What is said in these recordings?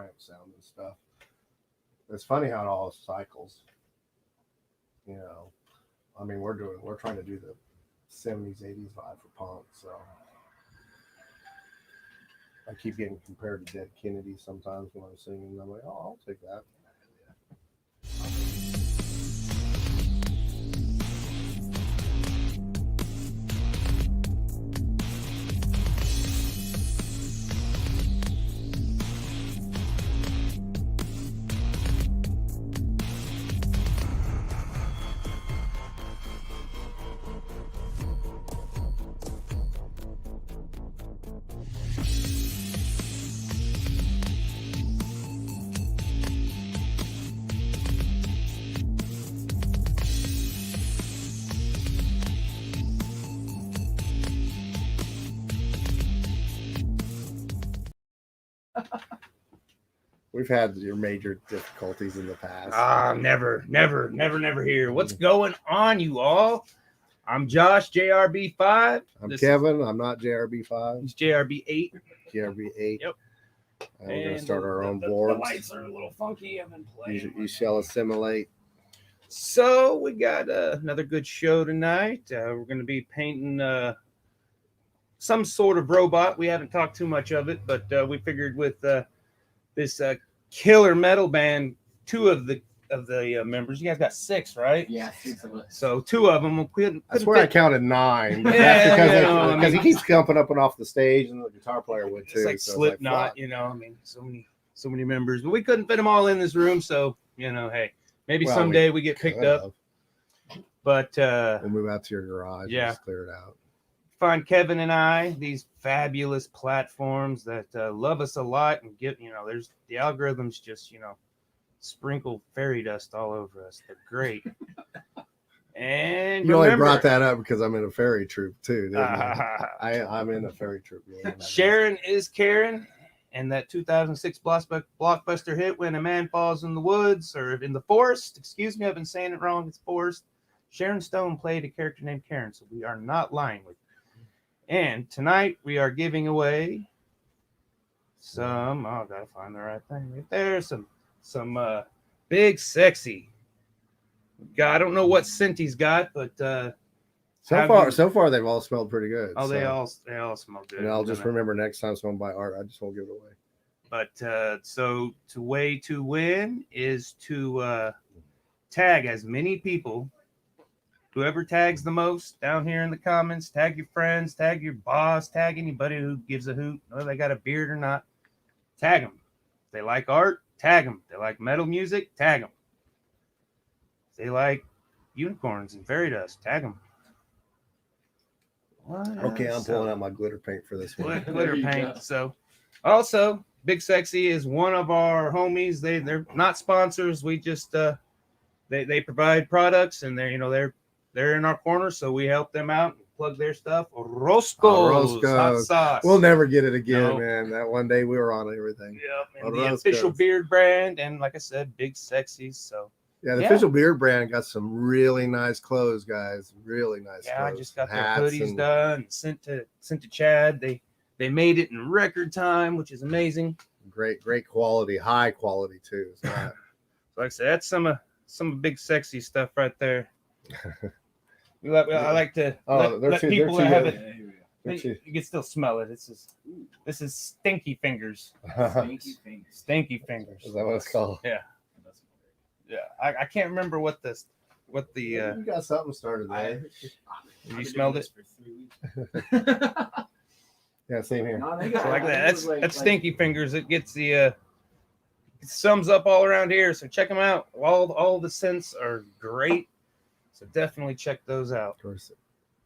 Triumph sound and stuff. It's funny how it all cycles. You know, I mean, we're trying to do the 70s, 80s vibe for punk, so I keep getting compared to Dead Kennedy sometimes when I'm singing, and I'm like, oh, I'll take that. We've had your major difficulties in the past. Never here. What's going on, you all? I'm Josh, JRB5. I'm Kevin. I'm not JRB5. He's JRB8. JRB8. Yep. And we're going to start our own boards. The lights are a little funky. I've been playing. You shall assimilate. So we got another good show tonight. We're going to be painting some sort of robot. We haven't talked too much of it, but we figured with this killer metal band, two of the members. You guys got 6, right? Yeah, 6 of us. So 2 of them. I swear I counted 9. But Yeah, that's because he keeps jumping up and off the stage, and the guitar player would too. It's like so Slipknot, fuck. you know. I mean, so many members, but we couldn't fit them all in this room. So hey, maybe someday we get picked up. But we'll move out to your garage. Yeah, and just clear it out. Find Kevin and I these fabulous platforms that love us a lot and get, there's the algorithms just, sprinkle fairy dust all over us. They're great. And you only brought that up because I'm in a fairy troop too, didn't I'm in a fairy troop. Sharon is Karen, and that 2006 blockbuster hit, When a Man Falls in the Woods, or in the Forest, excuse me, I've been saying it wrong, it's Forest. Sharon Stone played a character named Karen, so we are not lying with you. And tonight we are giving away some, I gotta find the right thing right there, some big sexy. I don't know what scent he's got, but so far they've all smelled pretty good. Oh, they all smell good. And I'll just remember next time someone buy art, I just won't give it away. But so the way to win is to tag as many people. Whoever tags the most down here in the comments, tag your friends, tag your boss, tag anybody who gives a hoot, whether they got a beard or not. Tag them. If they like art, tag them. If they like metal music, tag them. If they like unicorns and fairy dust, tag them. Okay, I'm pulling out my glitter paint for this one. Glitter paint. So, also, Big Sexy is one of our homies. They're not sponsors. We just they provide products, and they're in our corner, so we help them out and plug their stuff. Roscoe's hot sauce. We'll never get it again, man. That one day we were on everything. Yep, and the official beard brand, and like I said, Big Sexy. So yeah, the official beard brand got some really nice clothes, guys. Really nice. Yeah, clothes. I just got their hoodies done, sent to Chad. They made it in record time, which is amazing. Great quality, high quality too. So like I said, that's some Big Sexy stuff right there. I like to let people that have it. You can still smell it. This is stinky fingers. Stinky fingers. Is that what it's called? Yeah. I can't remember what the. You got something started there. You smelled it? For 3 weeks. Yeah, same here. No, so like that. That's stinky fingers. It gets the it sums up all around here. So check them out. All the scents are great. So definitely check those out. Of course,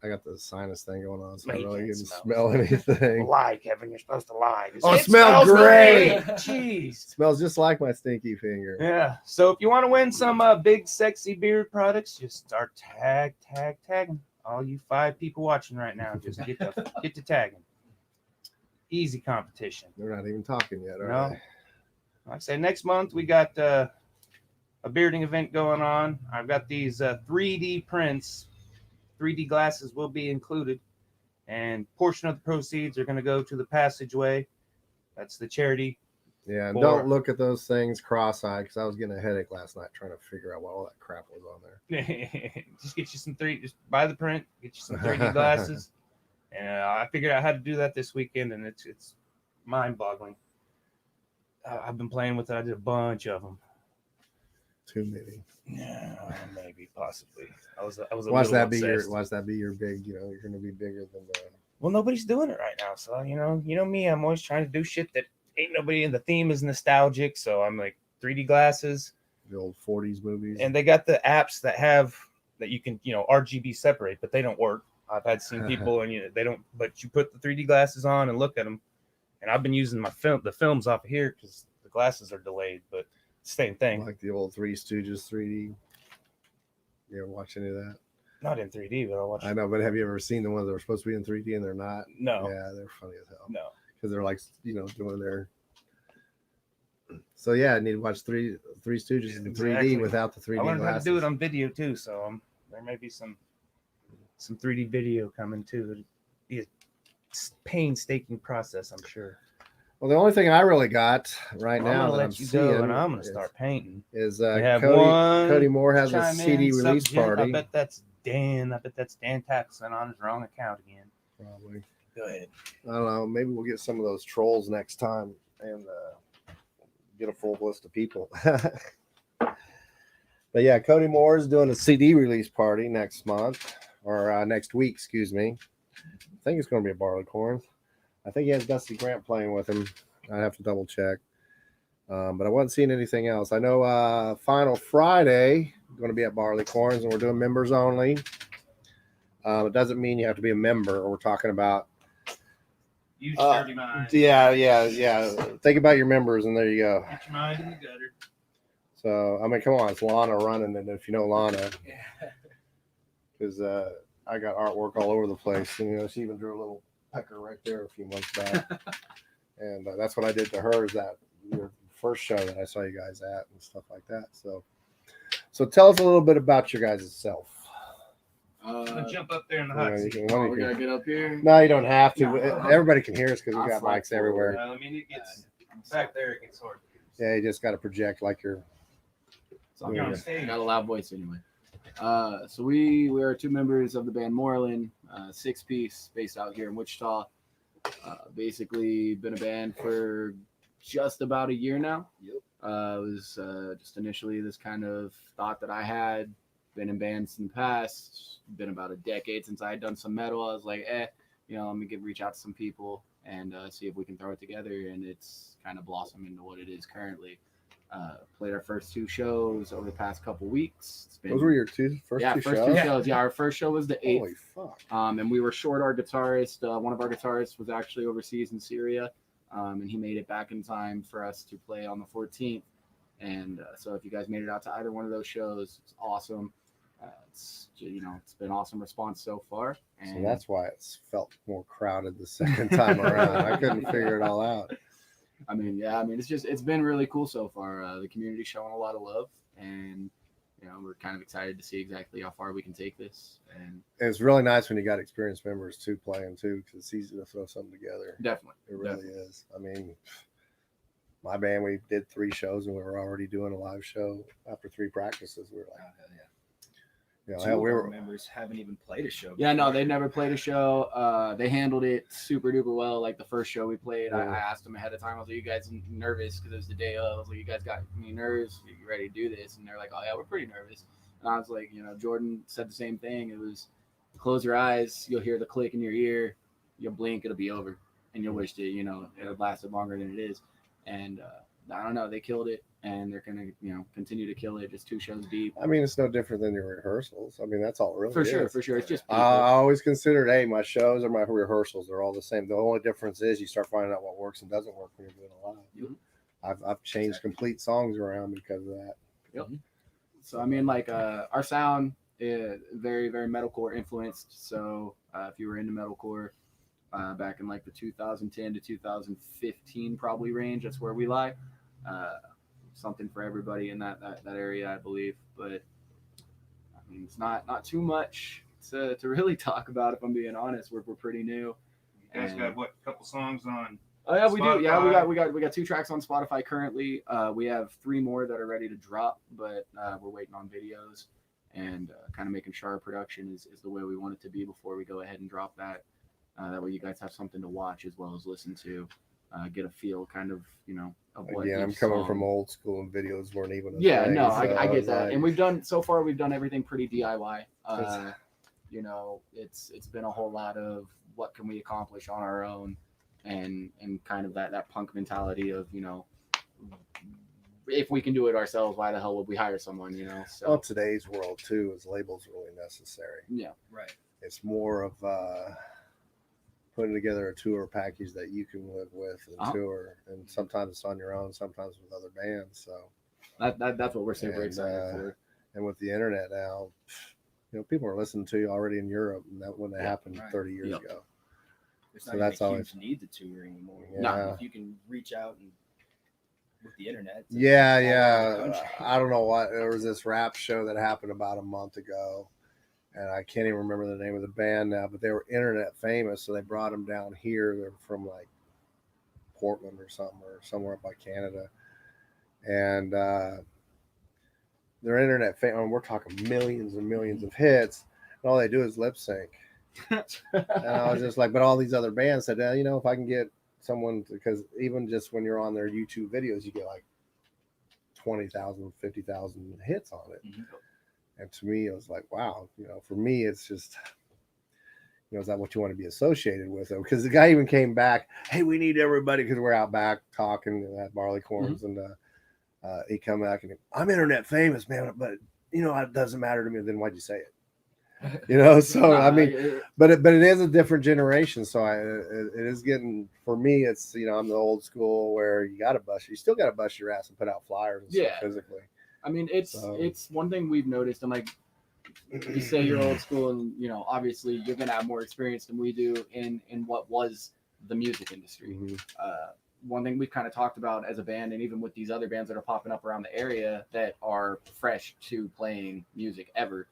I got the sinus thing going on, so I You really can't didn't smell smell anything. Lie, Kevin. You're supposed to lie. Oh, it smells great. Jeez. Smells just like my stinky finger. Yeah. So if you want to win some Big Sexy beard products, just start tagging. All you 5 people watching right now, just get to tagging. Easy competition. They're not even talking yet, are No. they? Like I say, next month we got a bearding event going on. I've got these 3D prints. 3D glasses will be included, and portion of the proceeds are going to go to the Passageway. That's the charity Yeah, and Or- don't look at those things cross-eyed because I was getting a headache last night trying to figure out what all that crap was on there. Just get you some just buy the print, get you some 3D glasses. And I figured out how to do that this weekend, and it's mind-boggling. I've been playing with it. I did a bunch of them. Too many. Yeah, maybe, possibly. I was a Watch little that be obsessed. your big. You're going to be bigger than the. Well, nobody's doing it right now, so you know me. I'm always trying to do shit that ain't nobody. And the theme is nostalgic, so I'm like 3D glasses. The old 40s movies. And they got the apps that you can RGB separate, but they don't work. I've had seen people and they don't. But you put the 3D glasses on and look at them. And I've been using the films off of here because the glasses are delayed, but same thing. Like the old Three Stooges 3D. You ever watch any of that? Not in 3D, but I'll watch. I know, but have you ever seen the ones that are supposed to be in 3D and they're not? No. Yeah, they're funny as hell. No. Because they're like, doing their. So yeah, I need to watch Three Stooges in 3D without the 3D I learned glasses. how to do it on video too, so there may be some 3D video coming too. It'll be a painstaking process, I'm sure. Well, the only thing I really got right I'm now gonna that let I'm you seeing go, and I'm gonna start painting. is We have Cody Moore has a chime CD in, release subject. party. I bet that's Dan. I bet that's Dan Taxon on his wrong account again. Probably. Go ahead. I don't know. Maybe we'll get some of those trolls next time and get a full list of people. But yeah, Cody Moore is doing a CD release party next month or next week, excuse me. I think it's going to be at Barleycorns. I think he has Dusty Grant playing with him. I have to double check. But I wasn't seeing anything else. I know Final Friday going to be at Barleycorns, and we're doing members only. It doesn't mean you have to be a member, or we're talking about. Use dirty mind. Yeah. Think about your members, and there you go. Get your mind in the gutter. So, I mean, come on. It's Lana running, and if you know Lana, because I got artwork all over the place. And, she even drew a little pecker right there a few months back. And that's what I did to her, is that your first show that I saw you guys at and stuff like that. So tell us a little bit about your guys' self. I'm gonna jump up there in the hot seat. We gotta get up here. No, you don't have to. No. Everybody can hear us because we I'll got slide mics everywhere. Well, I mean, it gets back there. It gets hard. Yeah, you just got to project like you're. So You're on I stage. got a loud voice anyway. So we are two members of the band Moralynn, 6-piece based out here in Wichita. Basically been a band for just about a year now. Yep. It was just initially this kind of thought that I had. Been in bands in the past. Been about a decade since I had done some metal. I was like, let me reach out to some people and see if we can throw it together. And it's kind of blossomed into what it is currently. Played our first 2 shows over the past couple weeks. It's been, Those were your first two shows? shows. Yeah, our first show was the 8th. Holy fuck. And we were short our guitarist. One of our guitarists was actually overseas in Syria, and he made it back in time for us to play on the 14th. And so if you guys made it out to either one of those shows, it's awesome. It's been awesome response so far. And So that's why it's felt more crowded the second time around. I couldn't figure it all out. It's been really cool so far. The community's showing a lot of love, and we're kind of excited to see exactly how far we can take this. And It's really nice when you got experienced members too playing too, because it's easy to throw something together. definitely, It really is. I mean, my band, we did 3 shows and we were already doing a live show after 3 practices. We were like, Two we of our were. members haven't even played a show. Yeah, no, before. they never played a show. They handled it super duper well. Like the first show we played, I Yeah. asked them ahead of time. I was like, "You guys nervous?" Because it was the day of. I was like, "You guys got any nerves? Are you ready to do this?" And they're like, "Oh yeah, we're pretty nervous." And I was like, Jordan said the same thing. It was, close your eyes, you'll hear the click in your ear, you'll blink, it'll be over, and you'll wish that it lasted longer than it is. And I don't know, they killed it, and they're gonna continue to kill it. Just 2 shows deep. I mean, it's no different than your rehearsals. I mean, that's all it really For is. sure. It's just I people. always considered, my shows or my rehearsals are all the same. The only difference is you start finding out what works and doesn't work when you're doing it live. I've changed complete songs around because of that. Yep. So I mean, like our sound is very, very metalcore influenced. So if you were into metalcore back in like the 2010 to 2015 probably range, that's where we lie. Something for everybody in that area, I believe. But I mean, it's not too much to really talk about. If I'm being honest, we're pretty new. You guys got what? A couple songs on Oh yeah, we do. Yeah, Spotify. we got 2 tracks on Spotify currently. We have 3 more that are ready to drop, but we're waiting on videos and kind of making sure our production is the way we want it to be before we go ahead and drop that. That way you guys have something to watch as well as listen to, get a feel kind of, of what. Again, I'm coming from old school and videos weren't even a Yeah, thing, no, so I get was that. like, And we've done everything pretty DIY. It's been a whole lot of what can we accomplish on our own, and kind of that punk mentality of, if we can do it ourselves, why the hell would we hire someone, So well, today's world too is labels really necessary. yeah, Right. It's more of putting together a tour package that you can live with and tour, and sometimes it's on your own, sometimes with other bands. So that's what we're super excited for. And with the internet now, people are listening to you already in Europe, and that wouldn't have happened 30 years ago. It's So not that's even a always huge need to tour anymore. Yeah. If you can reach out and with the internet. Yeah. I don't know what. There was this rap show that happened about a month ago, and I can't even remember the name of the band now, but they were internet famous, so they brought them down here. They're from like Portland or something, or somewhere up by Canada, and they're internet famous. And we're talking millions and millions of hits, and all they do is lip sync. And I was just like, but all these other bands said, if I can get someone, because even just when you're on their YouTube videos, you get like 20,000, 50,000 hits on it. Mm-hmm. And to me, it was like, wow, for me, it's just, is that what you want to be associated with? Because the guy even came back, hey, we need everybody, because we're out back talking at Barleycorns, and he come back and I'm internet famous, man, but it doesn't matter to me. Then why'd you say it? So I mean, but it is a different generation. So it is getting, for me, it's, I'm the old school where you still got to bust your ass and put out flyers and stuff physically. I mean, it's one thing we've noticed, and like you say you're old school, and obviously you're gonna have more experience than we do in what was the music industry. Mm-hmm. One thing we've kind of talked about as a band, and even with these other bands that are popping up around the area that are fresh to playing music ever,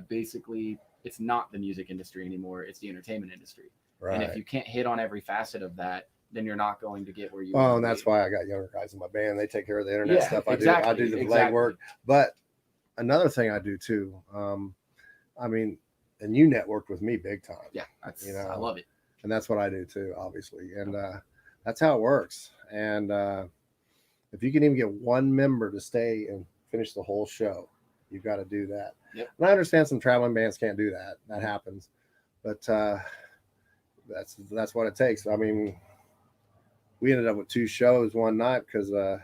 basically it's not the music industry anymore, it's the entertainment industry. Right. And if you can't hit on every facet of that, then you're not going to get where you and that's why I got younger guys in my band. They take care of the internet stuff. I do the legwork. But another thing I do too, I mean, and you networked with me big time. Yeah, I love it. And that's what I do too, obviously. And that's how it works. And if you can even get one member to stay and finish the whole show, you've got to do that. Yep. And I understand some traveling bands can't do that. That happens. But that's what it takes. I mean, we ended up with 2 shows one night because the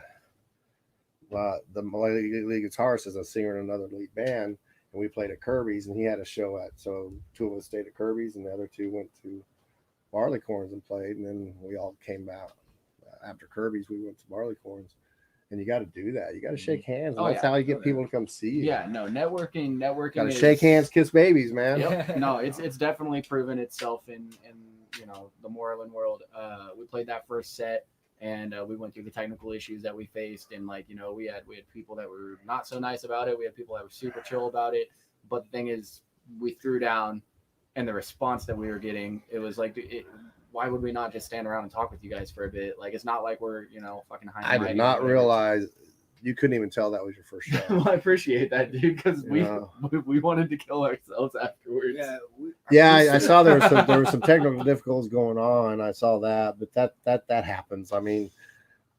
lead guitarist is a singer in another lead band, and we played at Kirby's, and he had a show so 2 of us stayed at Kirby's, and the other 2 went to Barleycorns and played, and then we all came out after Kirby's. We went to Barleycorns, and you got to do that. You got to shake hands. And that's how you get people to come see you. Yeah, no, networking. Got to shake hands, kiss babies, man. Yep. No, it's definitely proven itself in the Moralynn world. We played that first set, and we went through the technical issues that we faced, and we had people that were not so nice about it. We had people that were super chill about it. But the thing is, we threw down, and the response that we were getting, it was like, why would we not just stand around and talk with you guys for a bit? Like, it's not like we're fucking hiding. I did not realize you couldn't even tell that was your first show. Well, I appreciate that, dude, because we wanted to kill ourselves afterwards. Yeah, I saw there were some technical difficulties going on. I saw that, but that happens. I mean,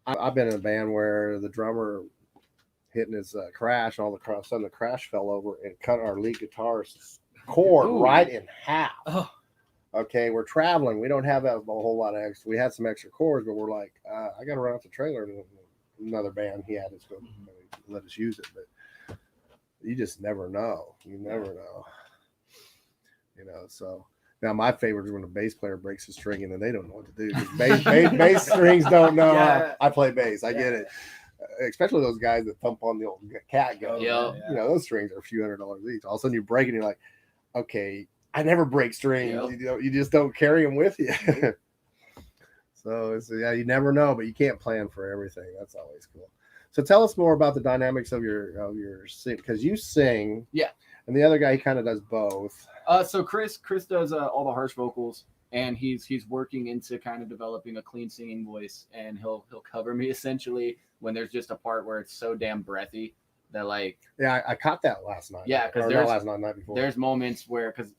I've been in a band where the drummer hitting his crash, and all of a sudden the crash fell over and cut our lead guitarist's cord right in half. Oh. Okay, we're traveling. We don't have a whole lot of extra. We had some extra cords, but we're like, I got to run out the trailer. And another band, he had us go let us use it, but you just never know. You never know. So now my favorite is when a bass player breaks a string and then they don't know what to do. Bass strings don't know. Yeah. I play bass. I get it. Especially those guys that thump on the old cat go. Yeah. Those strings are a few $100s each. All of a sudden you break it and you're like, okay, I never break strings. Yep. You just don't carry them with you. So you never know, but you can't plan for everything. That's always cool. So tell us more about the dynamics of your sing, because you sing. Yeah. And the other guy, he kind of does both. So Chris does all the harsh vocals, and he's working into kind of developing a clean singing voice, and he'll cover me essentially when there's just a part where it's so damn breathy that like Yeah, I caught that last night. Yeah, 'cause Or there's- not last night, night before. there's moments where because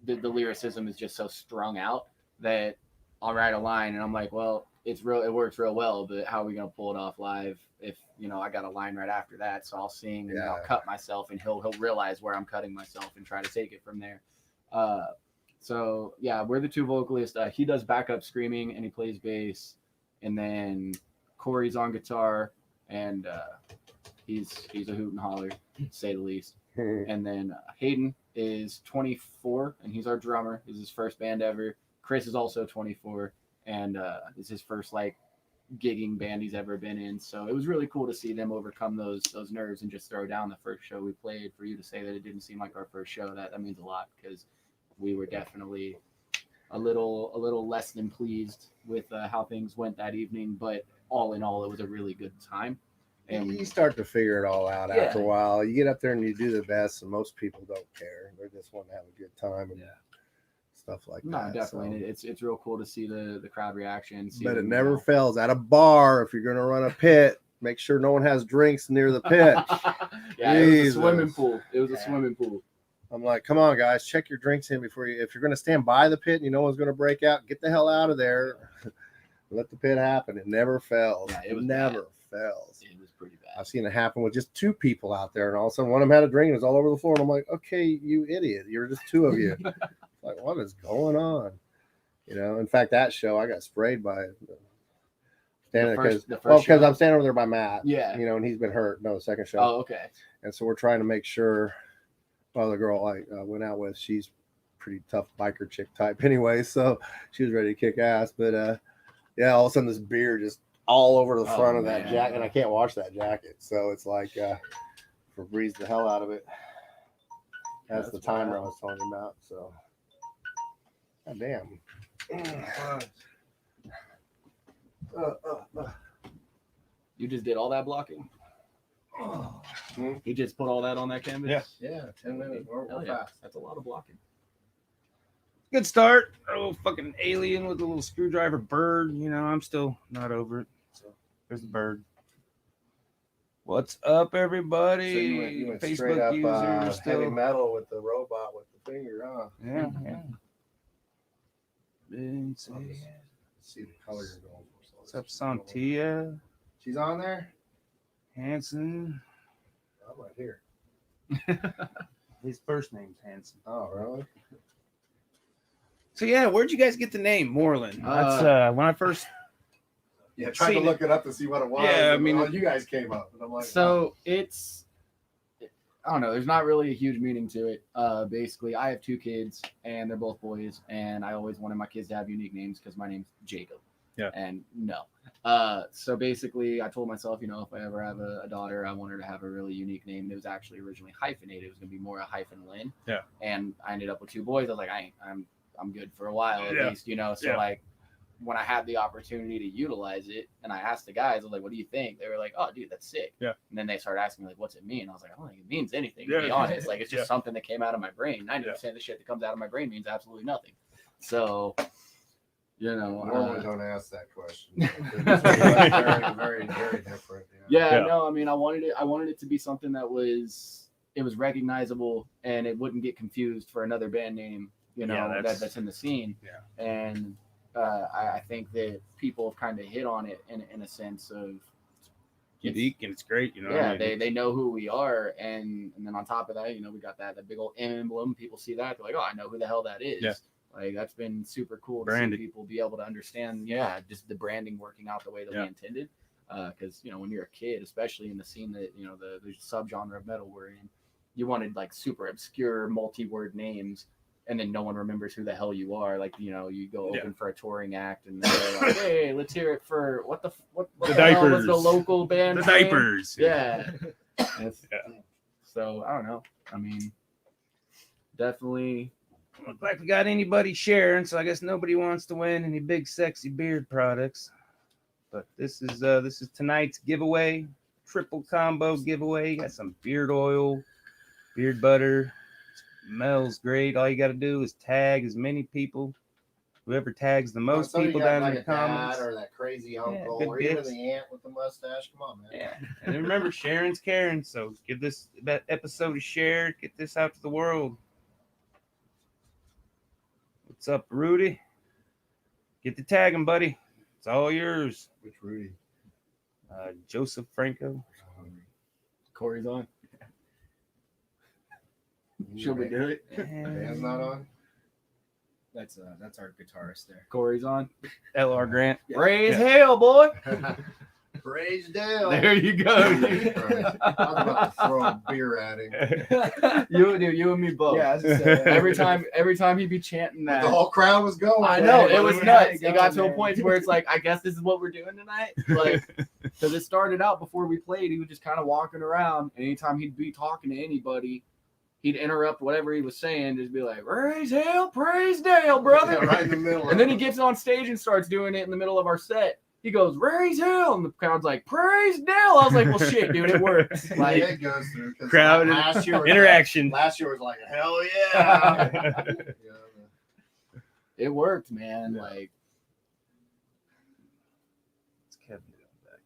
the lyricism is just so strung out that I'll write a line and I'm like, well, it works real well, but how are we gonna pull it off live if I got a line right after that? So I'll sing and I'll cut myself, and he'll realize where I'm cutting myself and try to take it from there. So yeah, we're the two vocalists. He does backup screaming and he plays bass, and then Corey's on guitar, and he's a hoot and holler, to say the least. And then Hayden is 24 and he's our drummer. This is his first band ever. Chris is also 24 and it's his first like gigging band he's ever been in. So it was really cool to see them overcome those nerves and just throw down the first show we played. For you to say that it didn't seem like our first show, that means a lot, because we were definitely a little less than pleased with how things went that evening. But all in all, it was a really good time. And you start to figure it all out after a while. You get up there and you do the best, and most people don't care. They just want to have a good time and stuff like No, that. definitely. So. It's real cool to see the crowd reaction. But it never fails. At a bar, if you're going to run a pit, make sure no one has drinks near the pit. Yeah, it was a swimming pool. It was a swimming pool. I'm like, come on, guys, check your drinks in before you. If you're going to stand by the pit and you know one's going to break out, get the hell out of there. Let the pit happen. It never fails. Yeah, it was never fails. It was pretty bad. I've seen it happen with just two people out there, and all of a sudden one of them had a drink and it was all over the floor. And I'm like, okay, you idiot. You're just two of you. Like, what is going on? In fact, that show I got sprayed by standing because I'm standing over there by Matt. Yeah. And he's been hurt. No, the second show. Oh, okay. And so we're trying to make sure. Well, the girl I went out with, she's pretty tough biker chick type anyway, so she was ready to kick ass. But all of a sudden this beer just all over the front of that jacket, and I can't wash that jacket, so it's like Febreze the hell out of it. That's the timer I was talking about. So, god damn. You just did all that blocking? He just put all that on that canvas? Yeah, 10 minutes. We're fast. That's a lot of blocking. Good start. Oh, fucking alien with a little screwdriver bird. I'm still not over it. So there's the bird. What's up, everybody? So you went Facebook straight up users heavy metal with the robot with the finger, huh? Yeah. See the color you're going for. So What's up, Santia? She's on there? Hansen. I'm right here. His first name's Hansen. Oh, really? So yeah, where'd you guys get the name Moralynn? That's when I first tried to look it up to see what it was. Yeah, I mean, you guys came up, and I'm like, so it's, I don't know. There's not really a huge meaning to it. Basically, I have two kids, and they're both boys, and I always wanted my kids to have unique names because my name's Jacob. Yeah. And no. So basically, I told myself, if I ever have a daughter, I want her to have a really unique name. It was actually originally hyphenated. It was going to be more a -Lynn. Yeah. And I ended up with two boys. I was like, I'm good for a while at least, So like, when I had the opportunity to utilize it, and I asked the guys, I was like, "What do you think?" They were like, "Oh, dude, that's sick." Yeah. And then they started asking me like, "What's it mean?" I was like, "I don't think it means anything, Yeah. to be honest. Like, it's just something that came out of my brain. 90% of the shit that comes out of my brain means absolutely nothing." So, normally don't ask that question. very, very, very different. No, I mean, I wanted it to be something that was recognizable and it wouldn't get confused for another band name, that's in the scene. Yeah. And I think that people have kind of hit on it in a sense of unique, and it's great, they know who we are, and then on top of that, we got that big old emblem. People see that, they're like, "Oh, I know who the hell that is." Yeah. Like, that's been super cool Branded. to see people be able to understand, just the branding working out the way that we intended. Because when you're a kid, especially in the scene that the subgenre of metal we're in, you wanted like super obscure multi-word names, and then no one remembers who the hell you are. Like, you go open for a touring act, and they're like, "Hey, let's hear it for what the hell was the local band? The name?" Diapers. Yeah. So I don't know. I mean, definitely. Look like we got anybody sharing, so I guess nobody wants to win any big sexy beard products. But this is tonight's giveaway, triple combo giveaway. You got some beard oil, beard butter, Mel's great. All you got to do is tag as many people. Whoever tags the most So you people got down like in the a dad comments. or that crazy uncle, good or even bits. the aunt with the mustache. Come on, man. Yeah. And then remember, Sharon's Karen. So give this episode a share. Get this out to the world. What's up, Rudy? Get the tagging, buddy. It's all yours. Which Rudy? Joseph Franco. Corey's on. Should we do it? Dan's not on. That's our guitarist there. Corey's on. LR Grant. Raise hell, boy. Praise Dale. There you go. I was about to throw a beer at him. You and me both. Yeah, I was just saying. every time he'd be chanting that. The whole crowd was going. I know, it was we nuts. had it It got to going, a man. point where it's like, I guess this is what we're doing tonight. Like, because it started out before we played, he was just kind of walking around. And anytime he'd be talking to anybody, he'd interrupt whatever he was saying, just be like, "Raise hell, praise Dale, brother." Yeah, right in the middle. And then he gets on stage and starts doing it in the middle of our set. He goes, "Raise hell," and the crowd's like, "Praise Dale." I was like, "Well, shit, dude, it works." Like, Like, it goes through 'cause Crowd last year was interaction. Last year was like, hell yeah. it worked, man. Yeah. Like, It's Kevin back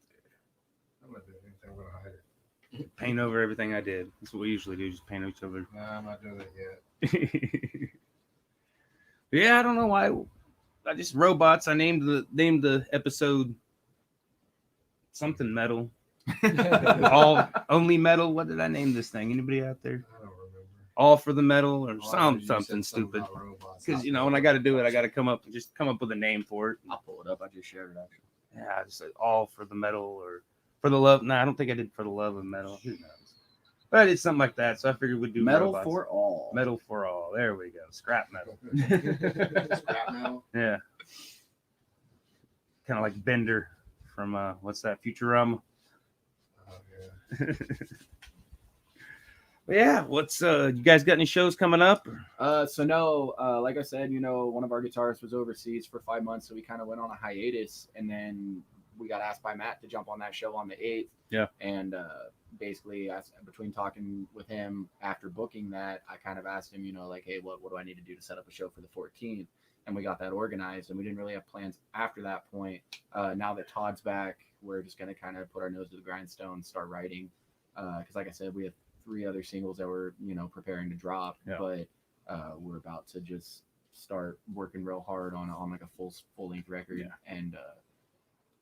I'm not doing anything. I'm gonna hide it. there. Paint over everything I did. That's what we usually do. Just paint each other. No, I'm not doing it yet. Yeah, I don't know why. I just robots. I named the episode something metal. All only metal. What did I name this thing? Anybody out there? I don't remember. All for the metal or Oh, I thought you said something stupid. about robots. Because when I got to do it, I got to come up with a name for it. I'll pull it up. I just shared it actually. Yeah, I just said all for the metal or for the love. No, I don't think I did for the love of metal. Who knows? But I did something like that, so I figured we'd do Metal robots. for all. Metal for all. There we go. Scrap metal. Scrap metal. Yeah. Kind of like Bender from what's that? Futurama. Oh, yeah. But yeah. What's you guys got any shows coming up? So no, like I said, one of our guitarists was overseas for 5 months, so we kind of went on a hiatus, and then we got asked by Matt to jump on that show on the 8th. Yeah. And basically, between talking with him after booking that, I kind of asked him, like, hey, what do I need to do to set up a show for the 14th? And we got that organized, and we didn't really have plans after that point. Now that Todd's back, we're just going to kind of put our nose to the grindstone, start writing. Because like I said, we have 3 other singles that we're, preparing to drop, Yeah. but we're about to just start working real hard on like a full length record. Yeah. And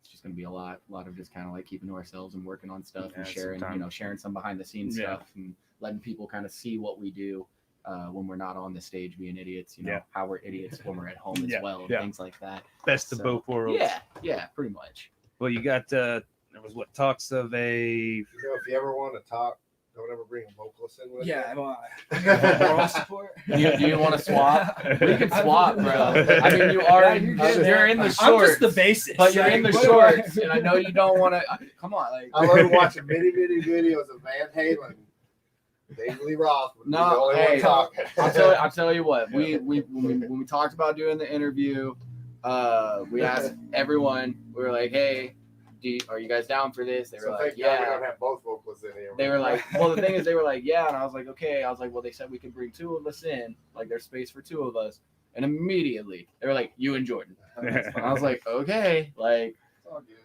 it's just going to be a lot of just kind of like keeping to ourselves and working on stuff and Yeah, sharing, sometimes. sharing some behind the scenes Yeah. stuff and letting people kind of see what we do when we're not on the stage being idiots, Yeah. how we're idiots when we're at home as Yeah, well, and yeah. things like that. Best of So, both worlds. Yeah, pretty much. Well, you got there was talks of a If you ever want to talk, don't ever bring a vocalist in with Yeah, you. moral support. Do you want to swap? We can swap, bro. I mean, you are you're in the shorts. I'm just the basis. But you're in the shorts, and I know you don't want to. Come on, like. I love watching many videos of Van Halen. David Lee Roth would be the No, only hey, one talking. I'll tell you what. When we talked about doing the interview, we asked everyone. We were like, "Hey, are you guys down for this?" They were So like, thank God we "Yeah." don't have both vocalists in here. They were like, well, the thing is, they were like, "Yeah," and I was like, "Okay." I was like, "Well, they said we could bring 2 of us in. Like, there's space for 2 of us." And immediately they were like, "You and Jordan." And I was like, "Okay." Like, It's all good.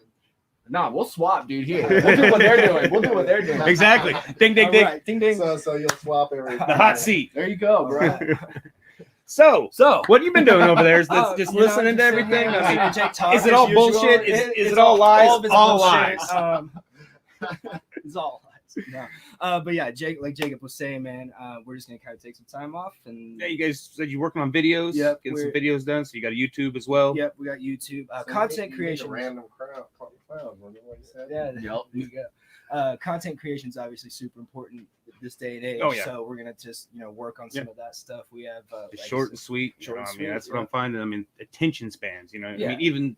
nah, we'll swap, dude. Here, we'll do what they're doing. We'll do what they're doing. exactly. Ding ding All ding. right, ding ding. So you'll swap every The hot seat. There you go, bro. So, So, what you been doing over there? Is this Oh, just you know, listening to just, everything? I listening mean, to Jake talk is it as all usual. bullshit? Is It's it all lies? of his All bullshit. lies. It's all lies. No. But yeah, like Jacob was saying, man, we're just gonna kind of take some time off and Yeah, you guys said you're working on videos. Yep, Getting some we're- videos done. So you got a YouTube as well. yep, we got YouTube, So content you need creation. a random crowd, clown, wasn't it what you said? Yeah, Yep. there you go. Content creation is obviously super important this day and age. Oh, yeah. So we're gonna just work on some of that stuff. We have It's like, short and sweet. short and I mean, sweet, that's what yeah. I'm finding. I mean, attention spans. I Yeah. mean, even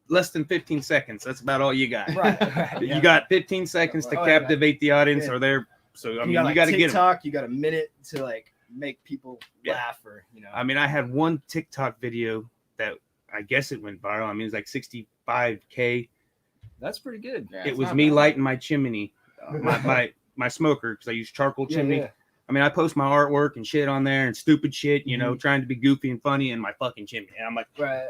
less than 15 seconds. That's about all you got. right. You got 15 seconds to Oh, yeah. captivate the audience, Yeah. or they're so. I mean, you got, you got to get them. TikTok. You got a minute to like make people Yeah. laugh or I mean, I had one TikTok video that I guess it went viral. I mean, it's like 65K. That's pretty good. Yeah, It it's was not me bad. lighting my chimney, my smoker, because I use charcoal Yeah, chimney. yeah. I mean, I post my artwork and shit on there and stupid shit, you know, trying to be goofy and funny in my fucking chimney. And I'm like, Right.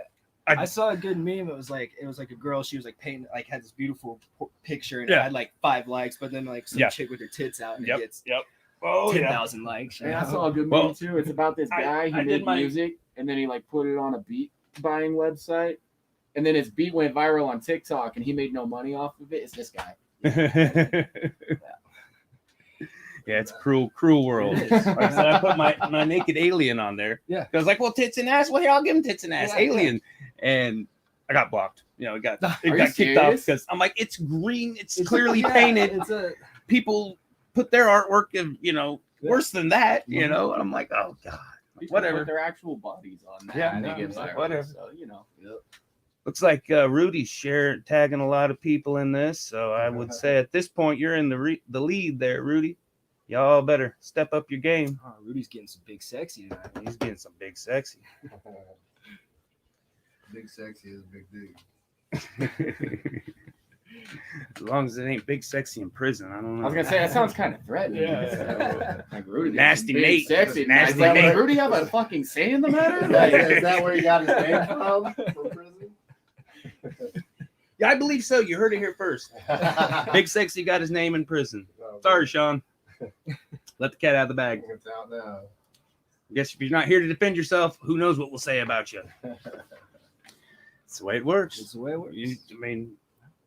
I saw a good meme. It was like a girl. She was like painting, like had this beautiful picture and it had like 5 likes, but then like some chick with her tits out and it gets 10,000 likes. And I saw a good meme too. It's about this guy who made music and then he like put it on a beat buying website, and then his beat went viral on TikTok and he made no money off of it. It's this guy. Yeah, it's a cruel world. Like I said, I put my naked alien on there. Yeah. I was like, well, tits and ass. Well, here, I'll give him tits and ass. Alien. And I got blocked. You know, it got kicked off because I'm like, it's green. It's clearly painted. People put their artwork of, you know, worse than that, you know. And I'm like, oh, God. Whatever. Put their actual bodies on that. Yeah, and they get viral. whatever. So, you know. Looks like Rudy's tagging a lot of people in this. So I would say at this point, you're in the lead there, Rudy. Y'all better step up your game. Oh, Rudy's getting some big sexy tonight. He's getting some big sexy. Big sexy is a big dude. As long as it ain't big sexy in prison, I don't know. I was gonna say that sounds kind of threatening. Yeah. Like Rudy, Nasty big Nate. sexy. Nasty Like, Nate. Rudy have a fucking say in the matter? Like, is that where he got his name from prison? Yeah, I believe so. You heard it here first. Big Sexy got his name in prison. Sorry, Sean. Let the cat out of the bag. It's out now. I guess if you're not here to defend yourself, who knows what we'll say about you. It's the way it works. It's the way it works. I mean,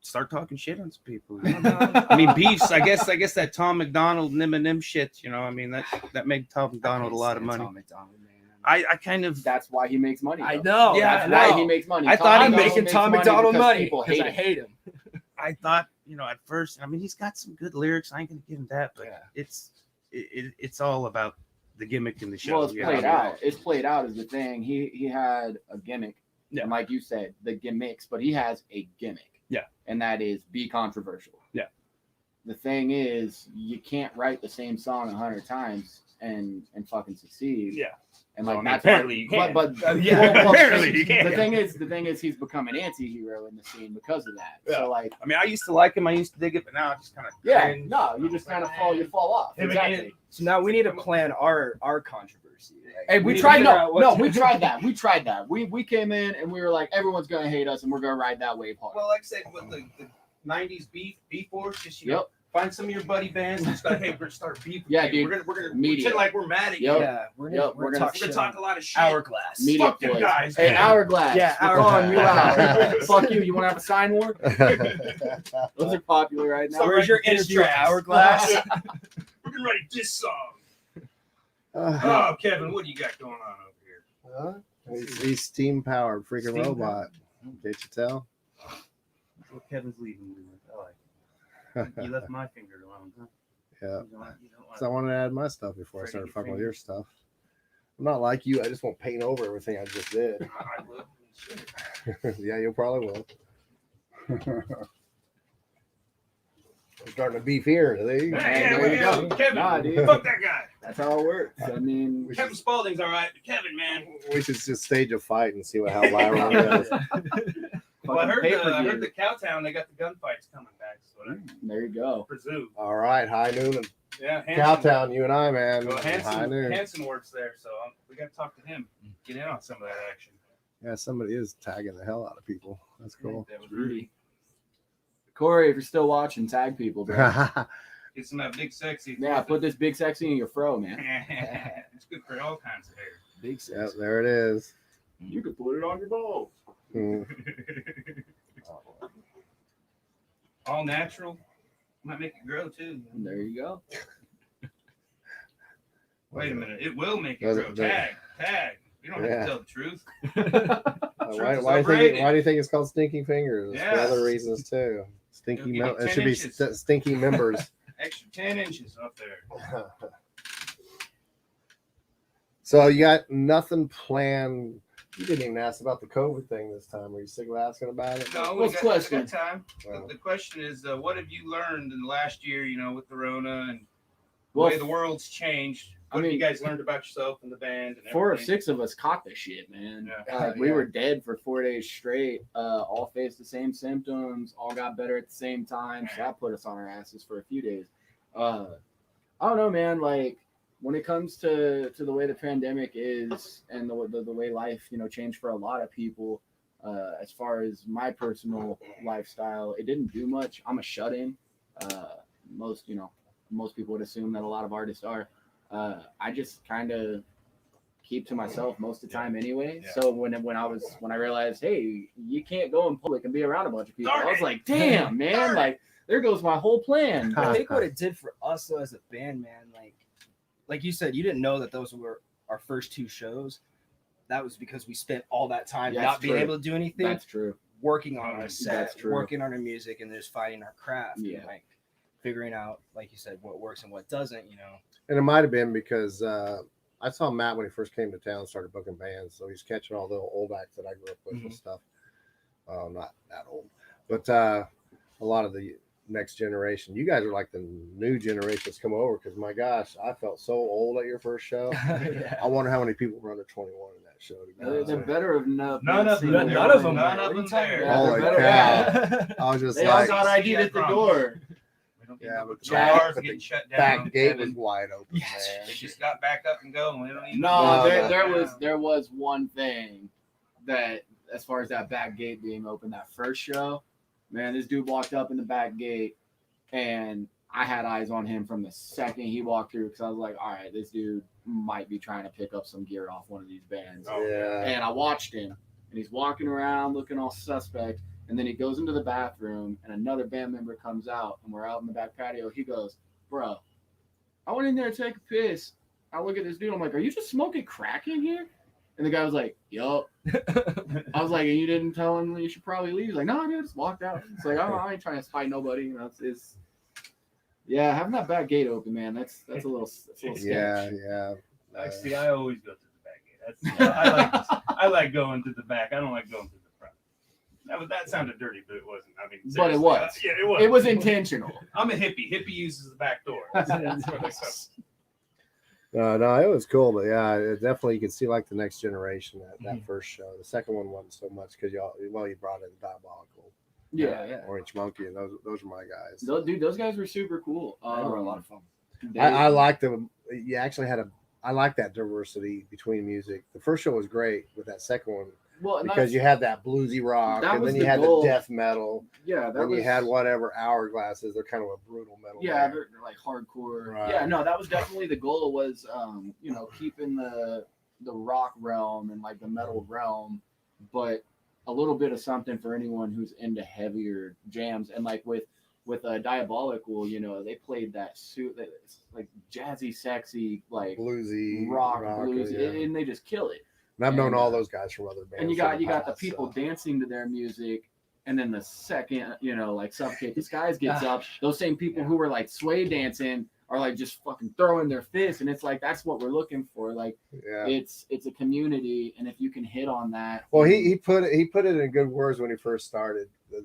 start talking shit on some people. I mean, beefs. I guess that Tom McDonald Nim shit. You know, I mean that made Tom McDonald a lot of money. Tom McDonald, man. I kind of. That's why he makes money. I though. know. Yeah, That's why he makes money. I thought I'm he making makes Tom money McDonald because money people because hate I him. hate him. I thought, you know, at first. I mean, he's got some good lyrics. I ain't gonna give him that, but Yeah. it's all about the gimmick in the show. Well, it's played out. It's played out as the thing. He had a gimmick. Yeah. And like you said, the gimmicks, but he has a gimmick. Yeah. And that is be controversial. Yeah. The thing is, you can't write the same song 100 times and fucking succeed. Yeah. And Well, like I mean, that's apparently why, you can. But Apparently you can. The thing is, he's become an anti-hero in the scene because of that. Yeah. So like, I mean, I used to like him. I used to dig it, but now I just kind of you just kind of fall off. Yeah, but Exactly. So now we need to plan our controversy. Like, Hey, we we need to tried. figure out what No, to- we tried that. We tried that. We came in and we were like, everyone's gonna hate us, and we're gonna ride that wave hard. Well, like I said, with the 90s beef force, just you know, Yep. find some of your buddy bands and just like, hey, we're gonna start beef. Yeah, Hey, dude. We're gonna Media. pretend like we're mad at you. Yep. Yeah, we're Yep, gonna we're gonna- talk We're gonna shit talk on a lot of shit. Hourglass. Media Fuck them boys. guys. Hey, Hourglass. Yeah, we're calling you out. Hourglass. Fuck you. You want to have a sign war? Those are popular right now. So Where's your Diss interview, tracks. Hourglass? We're gonna write a diss song. Oh, Kevin, what do you got going on over here? He's steam powered freaking Steam robot. Can't you tell? Well, Kevin's leaving me with. I like it. You left my finger alone, huh? Yeah. You don't want So I wanted to add my stuff before I started fucking with your stuff. I'm not like you. I just won't paint over everything I just did. I will. Shit. Yeah, you probably will. We're starting to beef here. There you go. Hey, there you yeah, go. Kevin, Nah, dude. fuck that guy. That's how it works. I mean, Kevin Spaulding's all right, but Kevin, man. We should just stage a fight and see how viral it is. Well, I heard pay-per-view. the Cowtown, they got the gunfights coming back, so I There you go. presume. All right, high noon and Yeah, Hansen, Cowtown, you and I, man. well, High noon. Hansen works there, so we got to talk to him, get in on some of that action. Yeah, somebody is tagging the hell out of people. That's cool. That was Rudy. Corey, if you're still watching, tag people, bro. Get some of that big sexy. Yeah, put this big sexy in your fro, man. It's good for all kinds of hair. Big Yeah, sexy. there it is. You could put it on your balls. Hmm. All natural. Might make it grow too. There you go. Wait a minute. It will make it Does grow. it- Tag. You don't have Yeah. to tell the truth. Why do you think it's called Stinky Fingers? Yeah. For other reasons too. Stinky. It'll give you It 10 should be inches. stinky members. Extra 10 inches up there. So you got nothing planned. You didn't even ask about the COVID thing this time. Were you sick of asking about it? No, What's we question? got time. Well, The question is, what have you learned in the last year, you know, with the Rona and the Well, way the world's changed? I What have you mean, guys learned about yourself and the band? And 4 or everything? 6 of us caught the shit, man. Yeah. We Yeah. were dead for 4 days straight. All faced the same symptoms. All got better at the same time. So that put us on our asses for a few days. I don't know, man. Like, when it comes to the way the pandemic is and the way life, changed for a lot of people, as far as my personal lifestyle, it didn't do much. I'm a shut-in. Most people would assume that a lot of artists are. I just kind of keep to myself most of the time anyway. Yeah. So when I realized, hey, you can't go in public and be around a bunch of people, I was like, damn, man, like there goes my whole plan. I think what it did for us though as a band, man, like you said, you didn't know that those were our first 2 shows. That was because we spent all that time not being able to do anything. That's true. Working on our set, working on our music, and just finding our craft. Yeah. And, like figuring out, like you said, what works and what doesn't. And it might have been because I saw Matt when he first came to town, started booking bands, so he's catching all the old acts that I grew up with and stuff. Not that old, but a lot of the next generation. You guys are like the new generation that's come over, because my gosh, I felt so old at your first show. I wonder how many people were under 21 in that show. They're better of none of them. None of them there. Holy cow! I was just they all got ID'd at the door. Yeah, but the bars getting shut down. back gate was wide open. Yes. Man. They just got back up and going. We don't even there was one thing that, as far as that back gate being open, that first show, man, this dude walked up in the back gate, and I had eyes on him from the second he walked through, because I was like, all right, this dude might be trying to pick up some gear off one of these bands. Yeah. And I watched him, and he's walking around looking all suspect. And then he goes into the bathroom, and another band member comes out, and we're out in the back patio. He goes, bro, I went in there to take a piss. I look at this dude. I'm like, are you just smoking crack in here? And the guy was like, yup. I was like, and you didn't tell him you should probably leave? He's like, no, dude, just walked out. It's like, I ain't trying to spite nobody. Yeah, having that back gate open, man, that's a little sketch. Yeah. See, I always go to the back gate. I like going to the back. I don't like going to the front. That sounded dirty, but it wasn't. I mean, but it was. Yeah, it was. It was intentional. I'm a hippie. Hippie uses the back door. No, it was cool, but yeah, it definitely you could see like the next generation that first show. The second one wasn't so much because you brought in Diabolical, Orange Monkey, and those were my guys. Those guys were super cool. They were a lot of fun. I liked them. You actually I like that diversity between music. The first show was great, with that second one. Well, because you had that bluesy rock, and then you had the death metal. Yeah, you had whatever Hourglasses. They're kind of a brutal metal. Yeah, they're like hardcore. Right. Yeah, no, that was definitely the goal. Was keeping the rock realm and like the metal realm, but a little bit of something for anyone who's into heavier jams. And like with Diabolical, they played that like jazzy, sexy, like bluesy rock bluesy, and they just kill it. And I've known all those guys from other bands. And you got the people dancing to their music, and then the second, like Suffocate the Skies gets up, those same people who were like sway dancing are like just fucking throwing their fists, and it's like that's what we're looking for. Like it's a community, and if you can hit on that. Well, he put it in good words when he first started. The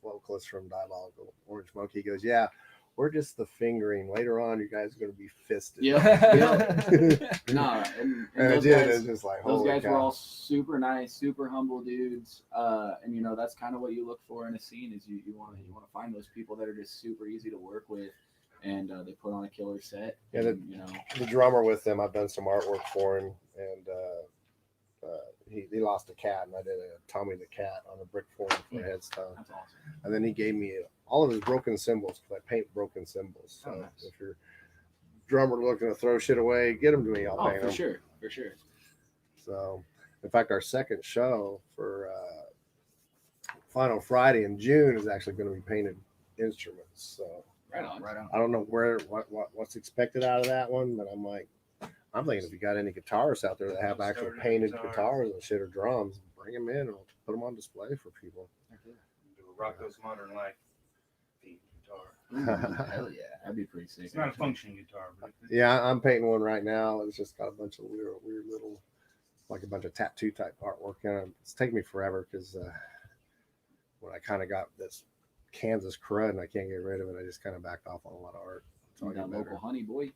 vocalist from Diabolical, Orange Monkey, goes, yeah, we're just the fingering. Later on, you guys are going to be fisted. No, and those guys, it's just like, those guys were all super nice, super humble dudes. And that's kind of what you look for in a scene, is you want to find those people that are just super easy to work with, and they put on a killer set. Yeah, the drummer with them, I've done some artwork for him, and he lost a cat, and I did a Tommy the Cat on a brick form for a headstone. That's awesome. And then he gave me all of his broken cymbals, because I paint broken cymbals. So if your drummer looking to throw shit away, get them to me. I'll paint them. For sure. So, in fact, our second show for Final Friday in June is actually going to be painted instruments. So right on. I don't know what's expected out of that one, but I'm thinking if you got any guitarists out there that have actual painted guitars and shit, or drums, bring them in and put them on display for people. Do a Rock Goes Modern Life theme guitar. Hell yeah, that'd be pretty sick. It's not a functioning guitar, but yeah, I'm painting one right now. It's just got a bunch of weird little, like a bunch of tattoo type artwork in it. It's taken me forever because when I kind of got this Kansas crud and I can't get rid of it, I just kind of backed off on a lot of art. That local honey boy.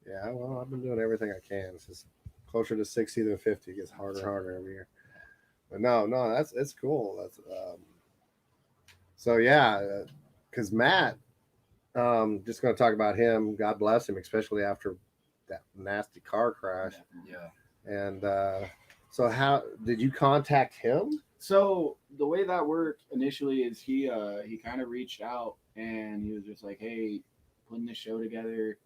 Yeah, well, I've been doing everything I can. It's just closer to 60 than 50. It gets harder and harder every year. But no, it's cool. That's so yeah, because Matt, just going to talk about him. God bless him, especially after that nasty car crash. Yeah. And so, how did you contact him? So the way that worked initially is he kind of reached out and he was just like, hey, putting this show together.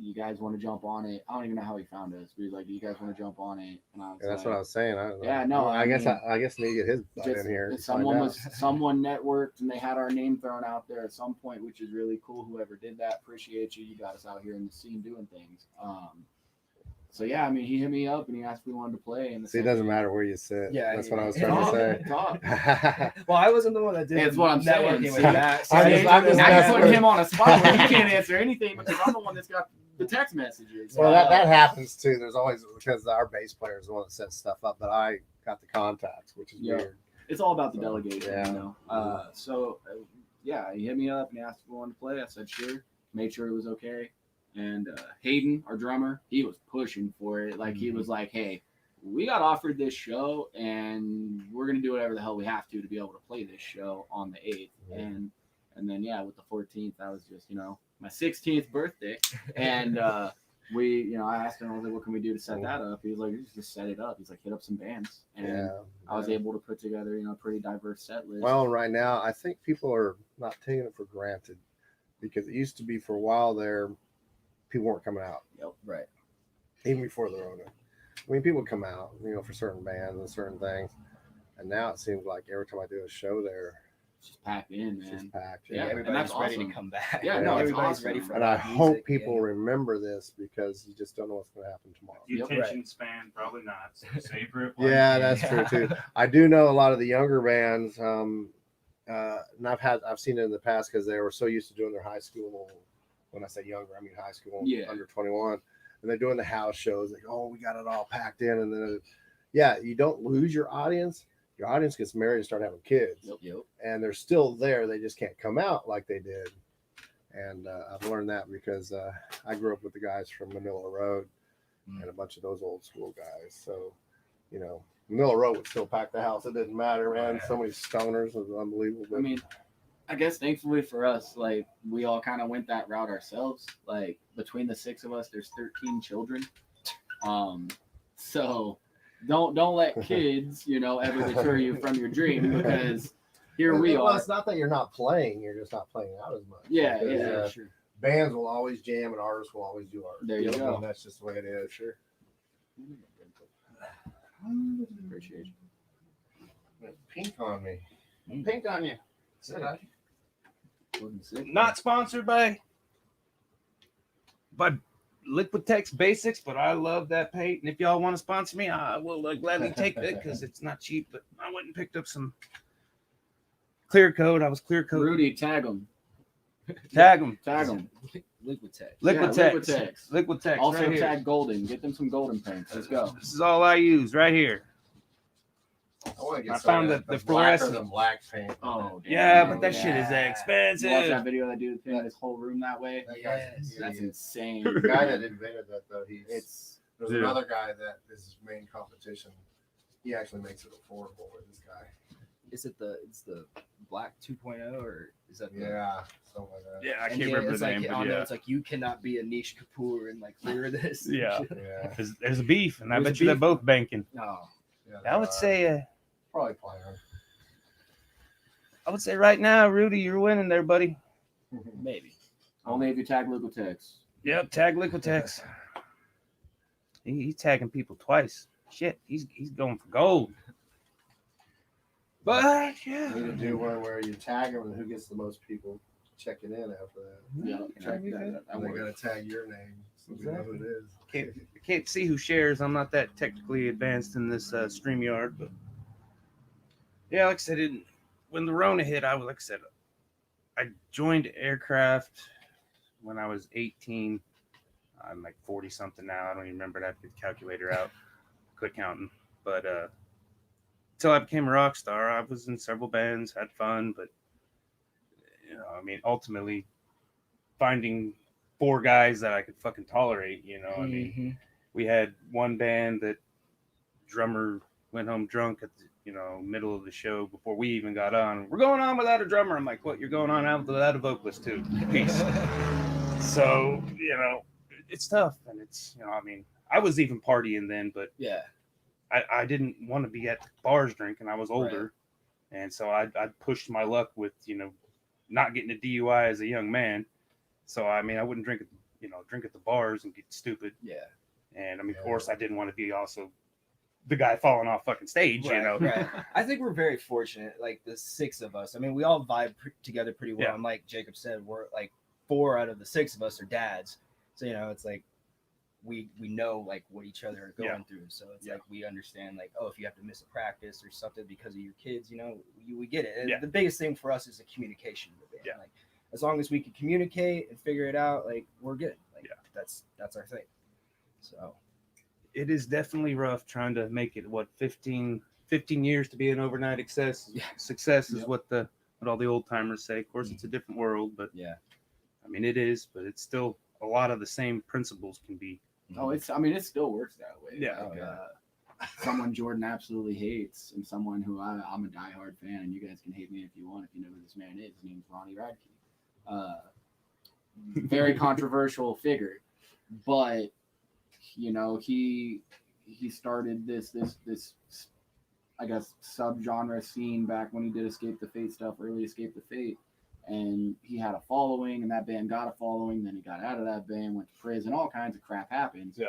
You guys want to jump on it? I don't even know how he found us, but he's like, do you guys want to jump on it? And I was That's like, what I was saying. I don't know. Yeah, no, I guess mean, I guess need to get his butt just, in here. someone networked and they had our name thrown out there at some point, which is really cool. Whoever did that, appreciate you. You got us out here in the scene doing things. So yeah, I mean, he hit me up and he asked if we wanted to play. And See, it doesn't matter where you sit. Yeah, that's yeah. what I was trying to say. Talk. Well, I wasn't the one that did That's what I'm saying. networking with See, that. So I'm just now messing you're putting with- him on a spot where he can't answer anything because I'm the one that's got the text messages. Well, that happens too. There's always, because our bass player is the one that sets stuff up, but I got the contacts, which is Yeah. weird. It's all about the delegation, Yeah. you know. Yeah, he hit me up and he asked if we wanted to play. I said sure. Made sure it was okay. And Hayden, our drummer, he was pushing for it. Like he was like, "Hey, we got offered this show, and we're gonna do whatever the hell we have to be able to play this show on the 8th." Yeah. And then with the 14th, that was just my 16th birthday, and we I asked him, I was like, "What can we do to set that up?" He was like, "Just set it up." He's like, "Hit up some bands," and Yeah. I was able to put together a pretty diverse set list. Well, right now, I think people are not taking it for granted because it used to be for a while there, people weren't coming out. Yep. Right. Even before the Rona. I mean, people come out, for certain bands and certain things. And now it seems like every time I do a show there, It's just packed in, it's man. just packed. Yeah, and Everybody's that's ready awesome. to come back. Yeah, no, it's everybody's awesome. ready for And I live hope music, people yeah. remember this because you just don't know what's going to happen tomorrow. The Yep. attention span, probably not. So savor it. while Yeah, you that's can. true too. I do know a lot of the younger bands, and I've seen it in the past because they were so used to doing their high school. When I say younger, I mean high school, Yeah. under 21, and they're doing the house shows. Like, oh, we got it all packed in, and then you don't lose your audience. Your audience gets married and start having kids, Yep. and they're still there. They just can't come out like they did. And I've learned that because I grew up with the guys from Manila Road and a bunch of those old school guys. So, Manila Road would still pack the house. It didn't matter, man. So many stoners. It was unbelievable. I mean, I guess thankfully for us, like we all kind of went that route ourselves. Like between the 6 of us, there's 13 children. So don't let kids, ever deter you from your dream because here we Well, are. it's not that you're not playing. You're just not playing out as much. Yeah, Because, yeah, Sure. bands will always jam and artists will always do art. There you go. And that's just the way it is. Sure. Appreciate you. Pink on me. Pink on you. Not sponsored by Liquid Text Basics, but I love that paint. And if y'all want to sponsor me, I will gladly take it because it's not cheap. But I went and picked up some clear coat. I was clear coat. Rudy, tag them. Tag them. Tag them. Liquid tech. Liquid Yeah, Text. Liquid Text. Liquid Text. Also right here. tag Golden. Get them some Golden paints. Let's go. This is all I use right here. I I found the fluorescent. than black paint. Oh, damn. Yeah, but that shit is You watch that expensive. video of that dude painted his whole room that way? Yes. That's insane. The guy that invented that, though, It's there's Dude. another guy that is his main competition. He actually makes it affordable with this guy. Is it it's the Black 2.0 or is that the, Yeah, something like that. Yeah, I and can't yeah, remember it's the like name, on but there, yeah. it's like you cannot be a niche Kapoor and like clear this. Yeah. Yeah. There's a beef, and I There's a bet you they're beef? both banking. No. Yeah, I would say, probably playing. right now, Rudy, you're winning there, buddy. Maybe. only if you tag Liquid Text. Yep, tag Liquitex. He's tagging people twice. Shit, he's going for gold. But yeah, Need to do one where you tag them and who gets the most people checking in after that. Yeah, Try me that. And they gotta tag your name so we know who it is. I can't see who shares. I'm not that technically advanced in this StreamYard, but yeah, like I said, when the Rona hit, I joined aircraft when I was 18. I'm like 40 something now. I don't even remember. I have to get the calculator out. Quit counting. But until I became a rock star, I was in several bands, had fun, but ultimately finding 4 guys that I could fucking tolerate, we had one band that drummer went home drunk at middle of the show before we even got on. We're going on without a drummer. I'm like, what? You're going on out without a vocalist too? Peace. So it's tough, and it's I was even partying then, but Yeah. I didn't want to be at bars drinking. I was older, and so I pushed my luck with not getting a DUI as a young man. So I wouldn't drink at the bars and get stupid. Yeah. And of course, I didn't want to be also the guy falling off fucking stage. Right. I think we're very fortunate, like the 6 of us. I mean, we all vibe together pretty well. Yeah. And like Jacob said, we're like 4 out of the 6 of us are dads. So it's like we know like what each other are going through. So it's like we understand like, oh, if you have to miss a practice or something because of your kids, we get it. And the biggest thing for us is the communication of the band. Yeah. Like as long as we can communicate and figure it out, like we're good. Like that's our thing. So it is definitely rough trying to make it 15 years to be an overnight success. Success is what all the old timers say. Of course, it's a different world, but it is, but it's still a lot of the same principles can be. Oh, it still works that way. Yeah. Like, someone Jordan absolutely hates, and someone who I'm a diehard fan, and you guys can hate me if you want, if you know who this man is. His name's Ronnie Radke. Very controversial figure, but he started this I guess subgenre scene back when he did Escape the Fate stuff, early Escape the Fate. And he had a following, and that band got a following. Then he got out of that band, went to prison, all kinds of crap happens. Yeah.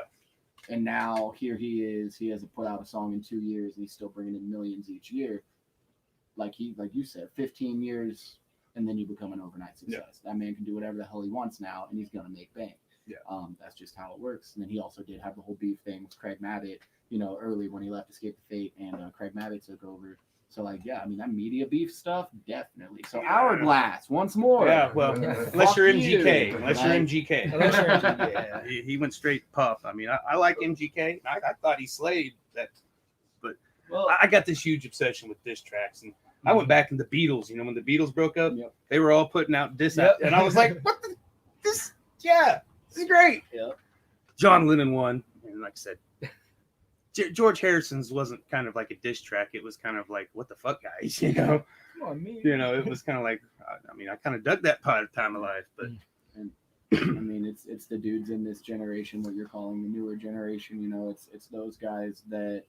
And now here he is. He hasn't put out a song in 2 years, and he's still bringing in millions each year. Like you said, 15 years, and then you become an overnight success. That man can do whatever the hell he wants now, and he's gonna make bank. Yeah. That's just how it works. And then he also did have the whole beef thing with Craig Mabbitt, early when he left Escape the Fate, and Craig Mabbitt took over. So, that media beef stuff, definitely. So, Hourglass, once more. Yeah, well, unless you're MGK. Unless you're MGK. He went straight puff. I like MGK. I thought he slayed that. But I got this huge obsession with diss tracks. And I went back in the Beatles. When the Beatles broke up, they were all putting out diss. And I was like, what this? Yeah, this is great. Yep. John Lennon won. And like I said, George Harrison's wasn't kind of like a diss track. It was kind of like, what the fuck, guys, Come on, me. it was kind of like, I kind of dug that time of life, but it's the dudes in this generation, what you're calling the newer generation, it's those guys that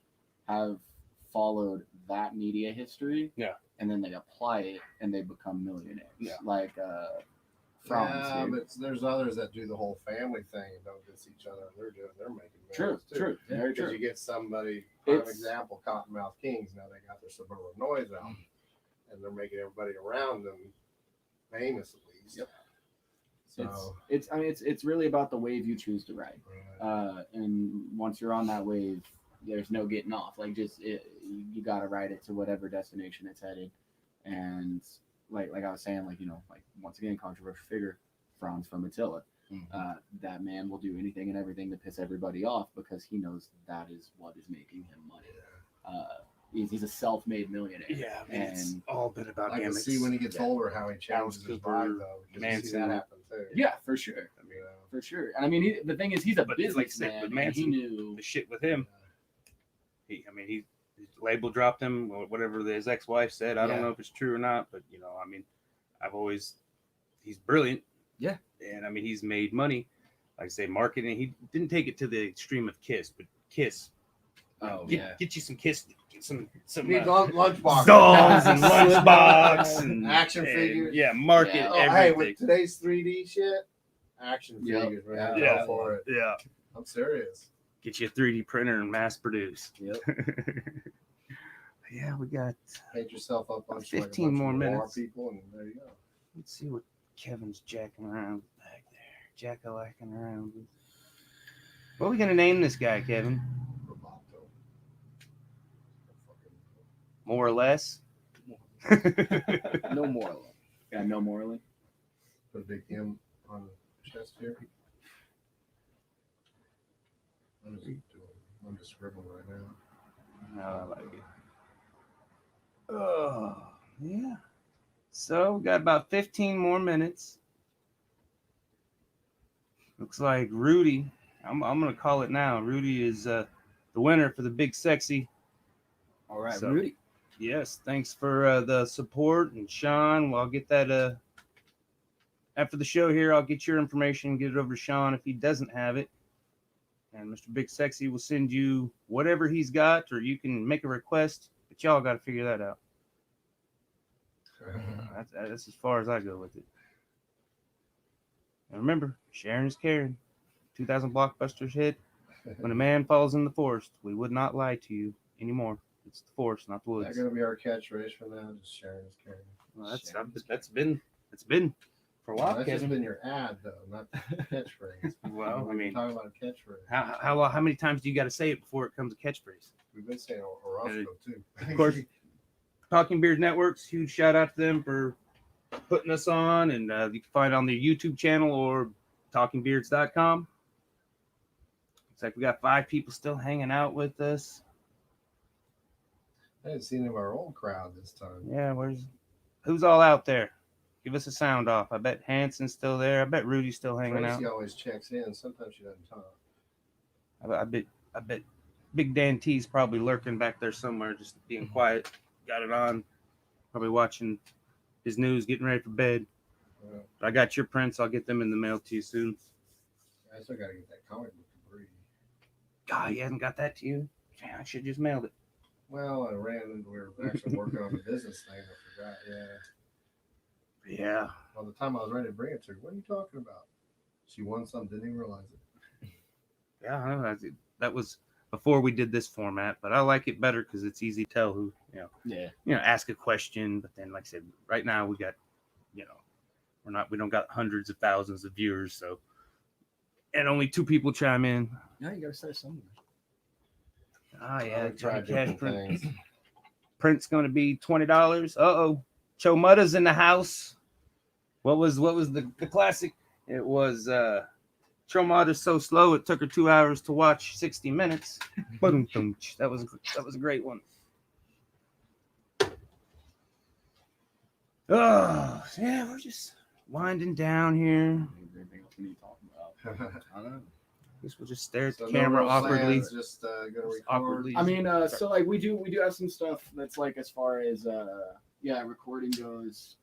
have followed that media history, and then they apply it and they become millionaires. Like Franz. But there's others that do the whole family thing and don't diss each other. They're making true, very true. Because you get somebody, for example, Cottonmouth Kings. Now they got their Suburban Noise out, and they're making everybody around them famous at least. Yep. So it's really about the wave you choose to ride. Right. And once you're on that wave, there's no getting off. Like you got to ride it to whatever destination it's headed. And like I was saying, once again, controversial figure, Franz from Attila. That man will do anything and everything to piss everybody off because he knows that is what is making him money. He's a self-made millionaire. Yeah, it's all been about I can see when he gets older how he changes his vibe, though. Hansen. That happen too. Yeah, for sure. For sure. And the thing is, he's a businessman. Man, he knew the shit with him. His label dropped him, or whatever his ex-wife said. I don't know if it's true or not, but he's brilliant. Yeah. And he's made money. Like I say, marketing. He didn't take it to the extreme of Kiss, but Kiss. Get you some Kiss, some lunchbox dolls and lunchbox and action figures. Yeah, market everything. Hey, with today's 3D shit, action figures, man. Yeah, for it. Yeah, I'm serious. Get you a 3D printer and mass produce. Yep. Yeah, we got. Paint yourself up on 15 more minutes. People, and there you go. Let's see what Kevin's jacking around back there. Jack-a-lacking around. What are we gonna name this guy, Kevin? More or less. No Moralynn. Yeah, no Moralynn. Put a big M on the chest here. I'm just scribbling right now. No, I like it. Oh, yeah. So we got about 15 more minutes. Looks like Rudy. I'm gonna call it now. Rudy is the winner for the Big Sexy. All right, So, Rudy. Yes, thanks for the support. And Sean, well, I'll get that after the show here. I'll get your information, get it over to Sean if he doesn't have it. And Mr. Big Sexy will send you whatever he's got, or you can make a request. But y'all got to figure that out. That's as far as I go with it. And remember, Sharon is caring. 2000 Blockbusters hit. When a man falls in the forest, we would not lie to you anymore. It's the forest, not the woods. That's gonna be our catchphrase from now. Just sharing is caring. Well, that's been for a while. That's just Kevin. been your ad though, not the catchphrase. Well, I mean, talking about a catchphrase. how many times do you got to say it before it comes a catchphrase? We've been saying Orozco too. Of course, Talking Beard Networks. Huge shout out to them for putting us on, and you can find it on their YouTube channel or talkingbeards.com. Looks like we got 5 people still hanging out with us. I haven't seen any of our old crowd this time. Yeah, who's all out there? Give us a sound off. I bet Hansen's still there. I bet Rudy's still hanging out. Tracy always checks in. Sometimes she doesn't talk. I bet Big Dan T's probably lurking back there somewhere, just being quiet. Got it on. Probably watching his news, getting ready for bed. Yeah. But I got your prints. I'll get them in the mail to you soon. I still gotta get that comic book to Bree. God, he hasn't got that to you. Man, I should just mailed it. Well, I ran into we were actually working on the business thing. I forgot. Yeah. Yeah. By the time I was ready to bring it to her, what are you talking about? She won something, didn't even realize it. Yeah, I know. That was before we did this format, but I like it better because it's easy to tell who, ask a question. But then, like I said, right now we got, we don't got hundreds of thousands of viewers, so, and only 2 people chime in. No, you gotta say something. Oh yeah, Try cash different print. things. Print's gonna be $20. Chomuta's in the house. What was the classic? It was Chomuta's so slow it took her 2 hours to watch 60 minutes. That was a great one. Oh yeah, we're just winding down here. Anything else we need to talk about? I don't know. I guess we'll just stare at So the no camera real awkwardly. plans, just gonna record. Awkwardly. I mean, so like we do have some stuff that's like as far as recording goes.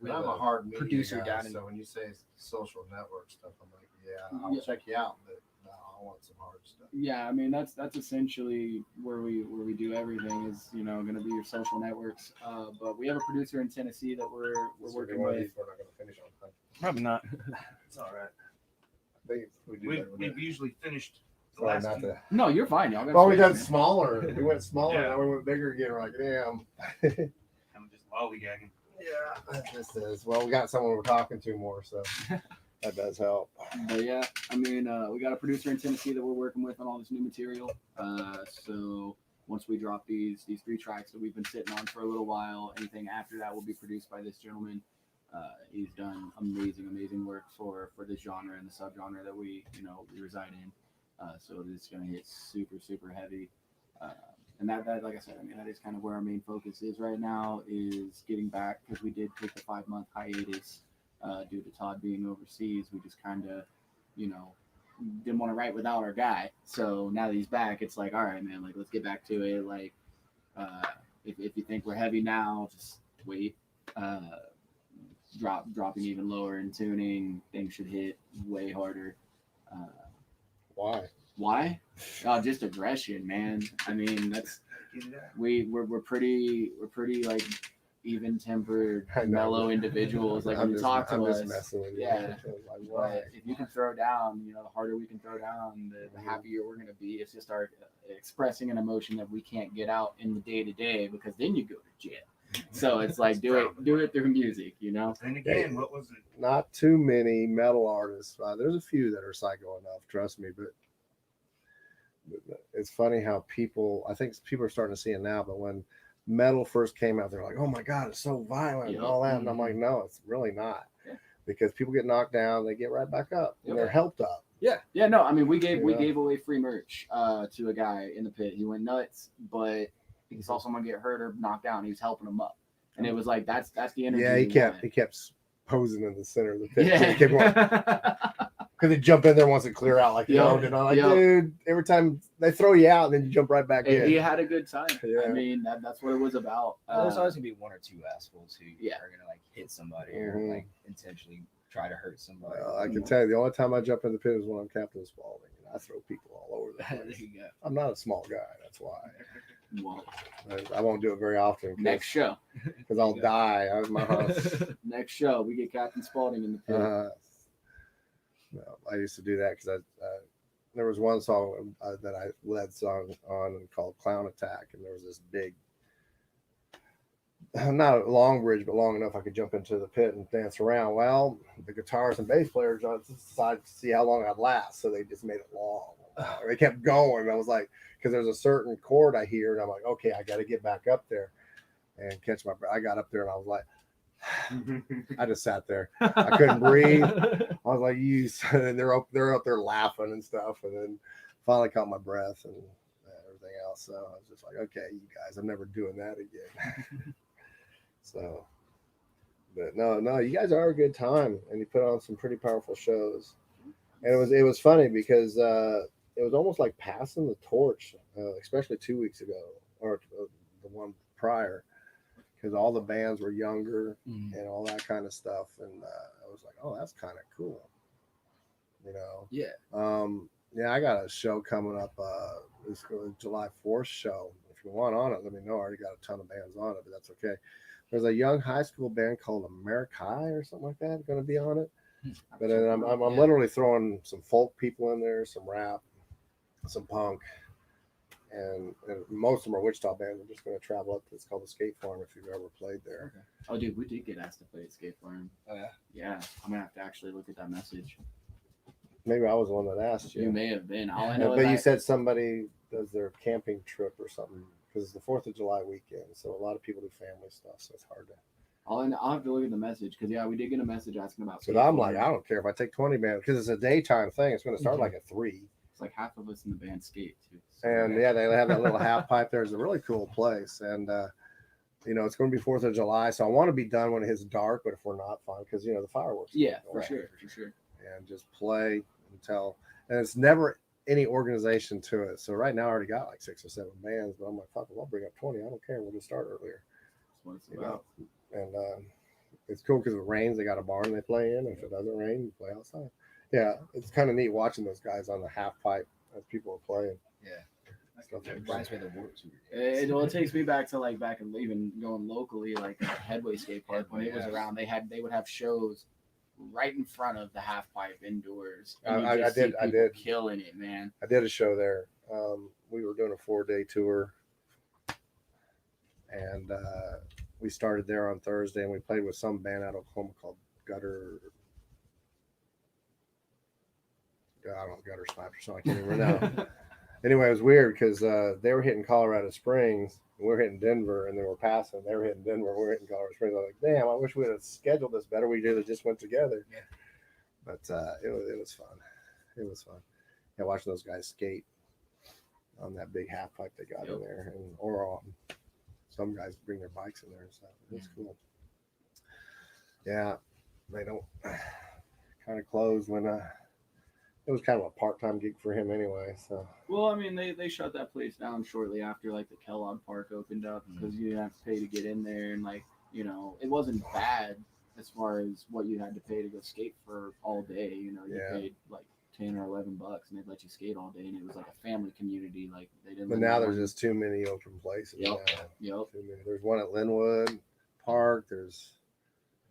We I'm have a hard media producer guy, down in- so when you say social network stuff, I'm like, yeah, I'll check you out, but no, I want some hard stuff. Yeah, I mean that's essentially where we do everything is going to be your social networks. But we have a producer in Tennessee that we're working with. We're not gonna finish on time. Probably not. It's all right. I think we do that with We've it. usually finished the Sorry, last not two. to. No, you're fine. Y'all got Well, we space, done smaller. We went smaller, Yeah. now we went bigger again. We're like, damn. I'm just lollygagging. Yeah, this is. Well, we got someone we're talking to more, so that does help. But yeah, I mean, we got a producer in Tennessee that we're working with on all this new material. So once we drop these 3 tracks that we've been sitting on for a little while, anything after that will be produced by this gentleman. He's done amazing work for this genre and the subgenre that we reside in. So it's going to hit super heavy. And that, like I said, I mean, that is kind of where our main focus is right now, is getting back, because we did take a 5-month hiatus due to Todd being overseas. We just kind of, didn't want to write without our guy. So now that he's back, it's like, all right, man, like, let's get back to it. Like, if you think we're heavy now, just wait. Dropping even lower in tuning, things should hit way harder. Why? Oh, just aggression, man. I mean, that's we're pretty like even tempered, mellow individuals. Like when you talk to us, yeah. But if you can throw down, the harder we can throw down, the happier we're gonna be. It's just our expressing an emotion that we can't get out in the day to day, because then you go to jail. So it's like do it through music, And again, what was it? Not too many metal artists. There's a few that are psycho enough, trust me. But it's funny how I think people are starting to see it now. But when metal first came out, they're like, "Oh my God, it's so violent and all that." And I'm like, "No, it's really not." Yeah. Because people get knocked down, they get right back up, and they're helped up. Yeah. No, I mean, we gave away free merch to a guy in the pit. He went nuts, but he saw someone get hurt or knocked down. He was helping him up, and it was like that's the energy. Yeah, he kept posing in the center of the pit. Yeah. He kept going, because they jump in there once it clear out like you Yep. owned it. I'm like, Yep. dude, every time they throw you out and then you jump right back in. He had a good time. Yeah. I mean, that's what it was about. There's always gonna be one or two assholes who Yeah. are gonna like hit somebody or Mhm. like intentionally try to hurt somebody. Well, I can tell you, the only time I jump in the pit is when I'm Captain Spaulding. I throw people all over the There place. you go. I'm not a small guy, that's why. Well, I won't do it very often next show. because I'll die. My house. Next show, we get Captain Spaulding in the pit. No, I used to do that because there was one song that I led song on called Clown Attack, and there was this big, not a long bridge, but long enough I could jump into the pit and dance around. Well, the guitarists and bass players decided to see how long I'd last, so they just made it long. They kept going. I was like, because there's a certain chord I hear, and I'm like, okay, I got to get back up there and catch my breath. I got up there and I was like, I just sat there. I couldn't breathe. I was like, you. And they're up there laughing and stuff, and then finally caught my breath and everything else. So I was just like, okay, you guys, I'm never doing that again. So, but no, you guys are a good time, and you put on some pretty powerful shows. And it was funny because it was almost like passing the torch, especially 2 weeks ago or the one prior, because all the bands were younger and all that kind of stuff, and I was like, oh, that's kind of cool, you know. Yeah. I got a show coming up. It's July 4th show. If you want on it, let me know. I already got a ton of bands on it, but that's okay. There's a young high school band called Americai or something like that going to be on it. But then I'm literally throwing some folk people in there, some rap, some punk, and most of them are Wichita bands. I'm just going to travel up to, it's called the Skate Farm if you've ever played there. Okay. Oh, dude, we did get asked to play at Skate Farm. Oh yeah. Yeah, I'm gonna have to actually look at that message. Maybe I was the one that asked you. You may have been. All I know But is you said somebody does their camping trip or something because it's the 4th of July weekend, so a lot of people do family stuff, so it's hard to. I'll have to look at the message because we did get a message asking about. But I'm like, I don't care if I take 20 bands because it's a daytime thing. It's going to start like at 3. It's like half of us in the band skate too. So And yeah, they have that little half pipe there. It's a really cool place. And, it's going to be 4th of July. So I want to be done when it hits dark, but if we're not, fine. Because, the fireworks. yeah, go for off. sure. And just play until, and it's never any organization to it. So right now I already got like 6 or 7 bands, but I'm like, fuck, I'll bring up 20. I don't care. We'll just start earlier. That's what it's You about. know? And it's cool because if it rains, they got a barn they play in. If it doesn't rain, you play outside. Yeah, it's kind of neat watching those guys on the half pipe as people are playing. Stuff like that. Reminds me of the Warped Tour. It takes me back to like back in even going locally, like Headway Skate Park when it was Headway, around. They would have shows right in front of the half pipe indoors. I you just see did- I people did. killing it, man. I did a show there. We were doing a 4-day tour, and we started there on Thursday, and we played with some band out of Oklahoma called Gutter. I don't know, Gutter Snipe or something. I can't even remember. Anyway, it was weird because they were hitting Colorado Springs, and we were hitting Denver, and they were passing. They were hitting Denver, and we were hitting Colorado Springs. I was like, damn, I wish we would have scheduled this better. We just went together. Yeah. But it was fun. It was fun. Yeah, watching those guys skate on that big half pipe they got in there, or some guys bring their bikes in there and stuff. It's cool. Yeah, they don't kind of close when it was kind of a part-time gig for him anyway. So Well, I mean, they shut that place down shortly after like the Kellogg Park opened up because you have to pay to get in there, and like it wasn't bad as far as what you had to pay to go skate for all day. You paid like $10 or $11, and they'd let you skate all day, and it was like a family community. Like they didn't. but now there's just too many open places. Yep. Now. Yep. Too many. There's one at Linwood Park. There's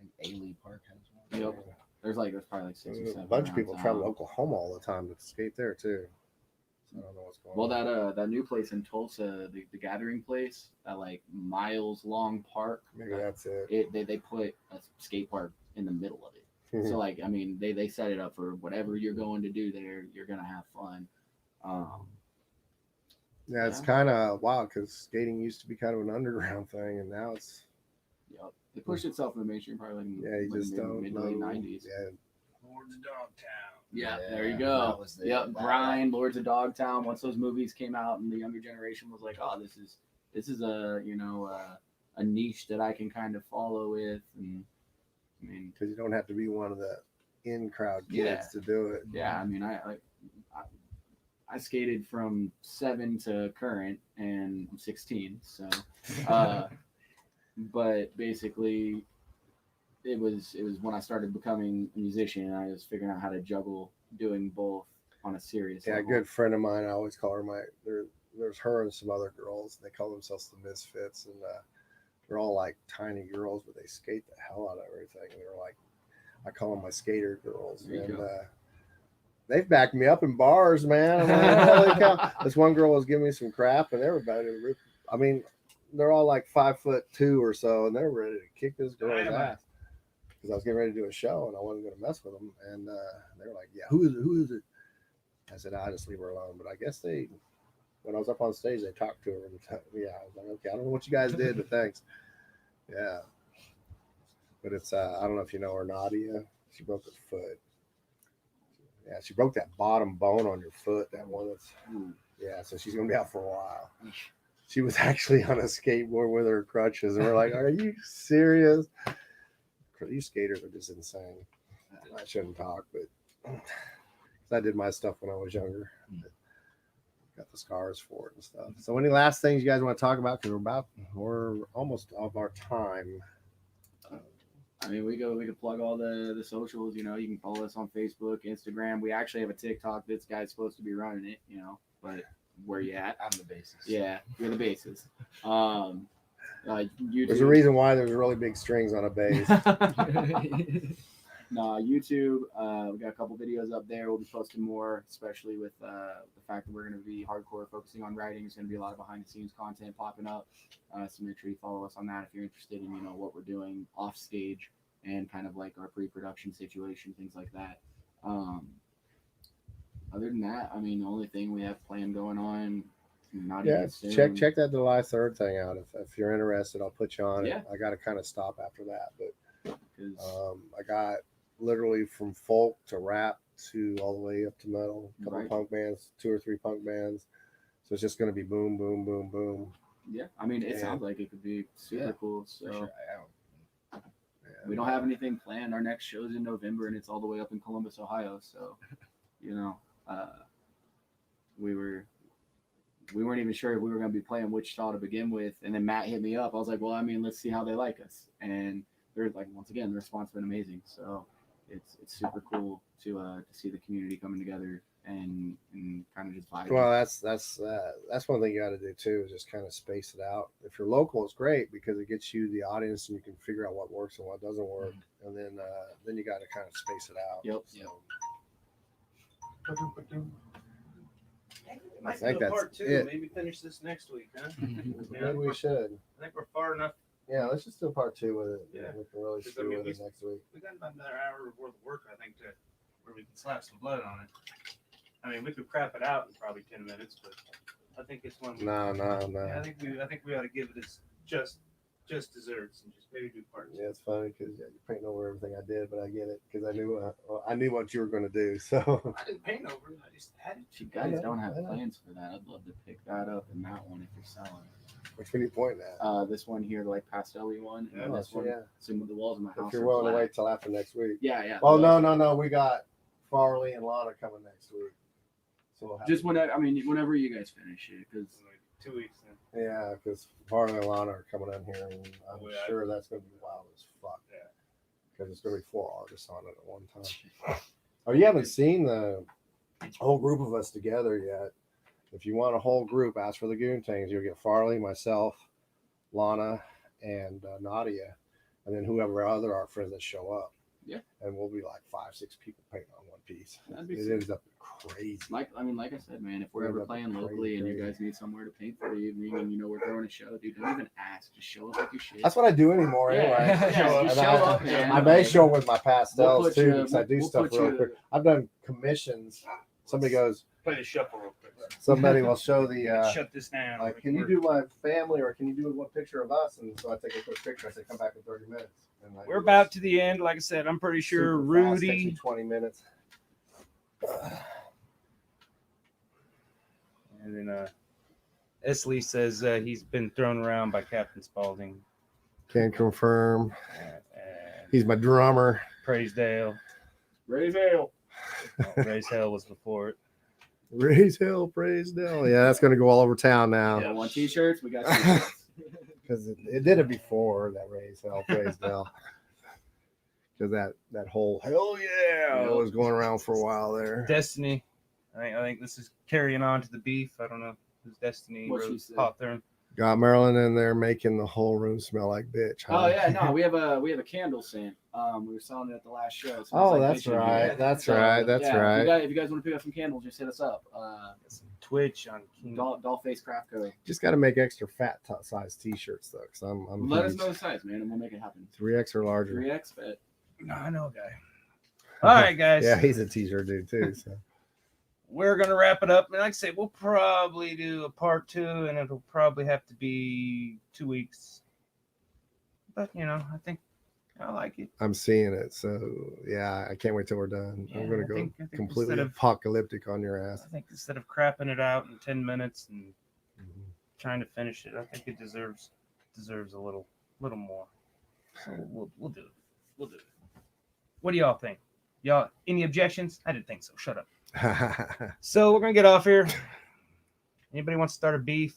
I think Ailey Park has one. Yep. There's probably like 6 or 7. a bunch of around people town. travel to Oklahoma all the time to skate there too. So I don't know what's going Well, on. that new place in Tulsa, the gathering place, that like miles long park. Maybe that's it. They put a skate park in the middle of it. So like, I mean, they set it up for whatever you're going to do there. You're gonna have fun. Yeah, it's Yeah. kind of wild because skating used to be kind of an underground thing, and now it's It pushed itself in the mainstream probably like in you like just don't mid know. late 90s. Yeah, Lords of Dogtown. Yeah, Yeah, there you that go. was the- Yep, that- Grind, Lords of Dogtown. Once those movies came out, and the younger generation was like, "Oh, this is a niche that I can kind of follow with." And I mean, because you don't have to be one of the in crowd kids Yeah. to do it. Yeah, I mean, I skated from 7 to current, and I'm 16. So, but basically, it was when I started becoming a musician, and I was figuring out how to juggle doing both on a serious Yeah, a level. good friend of mine, I always call her there's her and some other girls. They call themselves the Misfits, and they're all like tiny girls, but they skate the hell out of everything. They're like, I call them my skater girls, There you and go. they've backed me up in bars, man. I'm like, holy cow! This one girl was giving me some crap, and everybody, I mean, they're all like 5'2" or so, and they're ready to kick this girl's ass because I was getting ready to do a show, and I wasn't going to mess with them, and they were like, "Yeah, who is it? Who is it?" I said, "I just leave her alone." But I guess when I was up on stage, they talked to her, and yeah, I was like, "Okay, I don't know what you guys did, but thanks." Yeah, but it's I don't know if you know her, Nadia. She broke her foot. Yeah, she broke that bottom bone on your foot. That one that's yeah. So she's gonna be out for a while. She was actually on a skateboard with her crutches, and we're like, "Are you serious?" These skaters are just insane. I shouldn't talk, but I did my stuff when I was younger. Got the scars for it and stuff. So, any last things you guys want to talk about? Because we're almost of our time. I mean, we could plug all the socials. You know, you can follow us on Facebook, Instagram. We actually have a TikTok. This guy's supposed to be running it. You know, but where you at? I'm the basis. Yeah, you're the basis. YouTube. There's a reason why there's really big strings on a bass. No, YouTube. We got a couple videos up there. We'll be posting more, especially with the fact that we're going to be hardcore focusing on writing. There's going to be a lot of behind the scenes content popping up. So make sure you follow us on that if you're interested in what we're doing off stage and kind of like our pre-production situation, things like that. Other than that, I mean, the only thing we have planned going on. Yeah, check that July 3rd thing out. If you're interested, I'll put you on it. I got to kind of stop after that, but I got literally from folk to rap to all the way up to metal. A couple punk bands, 2 or 3 punk bands. So it's just going to be boom, boom, boom, boom. Yeah, I mean, it sounds like it could be super cool. So For sure. we don't have anything planned. Our next show's in November, and it's all the way up in Columbus, Ohio. So, we weren't even sure if we were going to be playing Wichita to begin with. And then Matt hit me up. I was like, well, I mean, let's see how they like us. And they're like, once again, the response has been amazing. So it's super cool to see the community coming together and kind of just vibe. Well, that's one thing you got to do too, is just kind of space it out. If you're local, it's great because it gets you the audience and you can figure out what works and what doesn't work. And then you got to kind of space it out. Yep. So. I think do that's part 2. it. Maybe finish this next week, huh? Maybe we should. I think we're far enough. Yeah, let's just do a part 2 with it. Yeah. We can really Because, shoot with it next week. We got about another hour worth of work, I think, where we can slap some blood on it. I mean, we could crap it out in probably 10 minutes, but I think it's one. No. Yeah, I think we ought to give it as just desserts and just maybe do part 2. Yeah, it's funny because you're painting over everything I did, but I get it because I knew what you were going to do. So I didn't paint over it. I just had it. If you guys don't have plans for that, I'd love to pick that up and that one if you're selling. which one are you pointing at? This one here, the like pastel-y one. Yeah, And this one, yeah. some of the walls in my house. If you're are willing to black. wait till after next week. Yeah. Oh no, we got Farley and Lana coming next week. So we'll have Just whenever you guys finish it, because Like 2 weeks then. yeah, because Farley and Lana are coming in here, and I'm Oh, yeah. sure that's going to be wild as fuck. Yeah. Because it's going to be 4 artists on it at one time. Oh, you haven't seen the whole group of us together yet. If you want a whole group, ask for the Goontings. You'll get Farley, myself, Lana, and Nadia, and then whoever other art friends that show up. Yeah. And we'll be like 5-6 people painting on one piece. That'd be It sick. ends up crazy. like I said, man, if we're Yeah, ever that'd be playing crazy, locally and you crazy. guys need somewhere to paint for the evening and we're throwing a show, dude, don't even ask. Just show up like your shit. That's what I do anymore anyway. Yeah, just And show up, man. I may show with my pastels put too you- because I do we'll stuff put real you- quick. I've done commissions. Somebody goes, Play the shuffle real quick. somebody will show the Shut this down. like, can you do my family or can you do one picture of us? And so I take a quick picture. I say, come back in 30 minutes. And I We're do about this to the end. Like I said, I'm pretty sure super fast, takes me Rudy. 20 minutes. And then Esley says he's been thrown around by Captain Spaulding. Can confirm. And He's my drummer. Praisdale. Raise hell. Raise hell was before it. Raise hell, praise Dell. Yeah, that's going to go all over town now. Yeah, want t-shirts? We got t-shirts. Because it did it before, that raise hell, praise Dell. Because that whole hell yeah was going around for a while there. Destiny. I think this is carrying on to the beef. I don't know who's Destiny. What she Rose said. Hawthorne. Got Moralynn in there making the whole room smell like bitch. Huh? Oh yeah, no, we have a candle scent. We were selling it at the last show. It smells Oh, like that's bitch in right. here. That's So, right. That's yeah, right. If you guys want to pick up some candles, just hit us up. Twitch on King. Dollface Craft Co. Just got to make extra fat size t-shirts though, because I'm Let us huge. know the size, man, and we'll make it happen. 3X or larger. 3X, bet. No, I know a guy. All right, guys. Yeah, he's a t-shirt dude too. So We're gonna wrap it up. And like I said, we'll probably do a part 2, and it'll probably have to be 2 weeks. But I think I like it. I'm seeing it. So yeah, I can't wait till we're done. Yeah, I'm gonna I go think completely instead of- apocalyptic on your ass. I think instead of crapping it out in 10 minutes and trying to finish it, I think it deserves a little more. So we'll do it. We'll do it. What do y'all think? Y'all any objections? I didn't think so. Shut up. So we're gonna get off here. Anybody wants to start a beef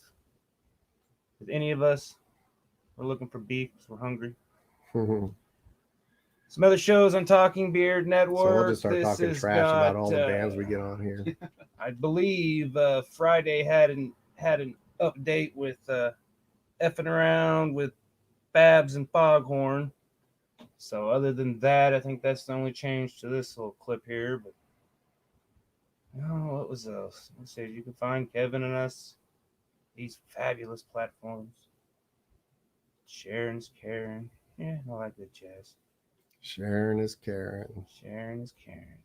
with any of us? We're looking for beef because we're hungry. Some other shows on Talking Beard Network. So we'll just start This talking has trash about all the got, bands we get on here. I believe Friday had an update with effing around with Babs and Foghorn. So other than that, I think that's the only change to this little clip here. But what was else? Let's see. You can find Kevin and us these fabulous platforms. Sharon's Karen. Yeah, I like that jazz. Sharon is Karen. Sharon is Karen.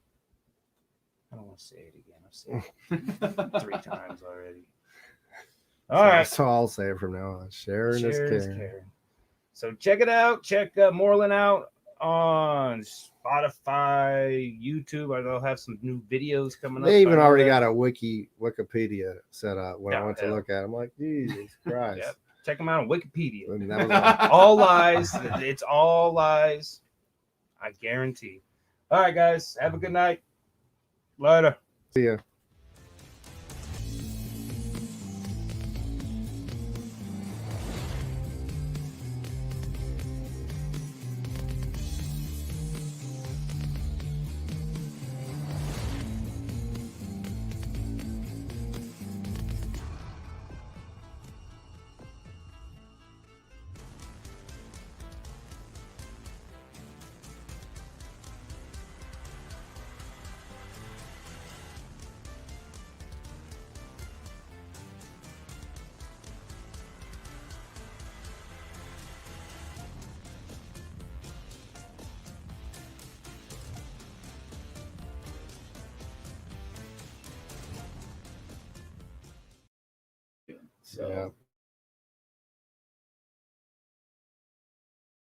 I don't want to say it again. I've said it 3 times already. All right. So I'll say it from now on. Sharon is Sharon's Karen. So check it out. Check Moralynn out on Spotify, YouTube. Or they'll have some new videos coming up. They even I know already that. got a Wikipedia set up when I Yeah, went to yeah. look at it. I'm like, Jesus Christ. Yep. Check them out on Wikipedia. And that was like, All lies. It's all lies. I guarantee. All right, guys. Have a good night. Later. see ya. So Yeah.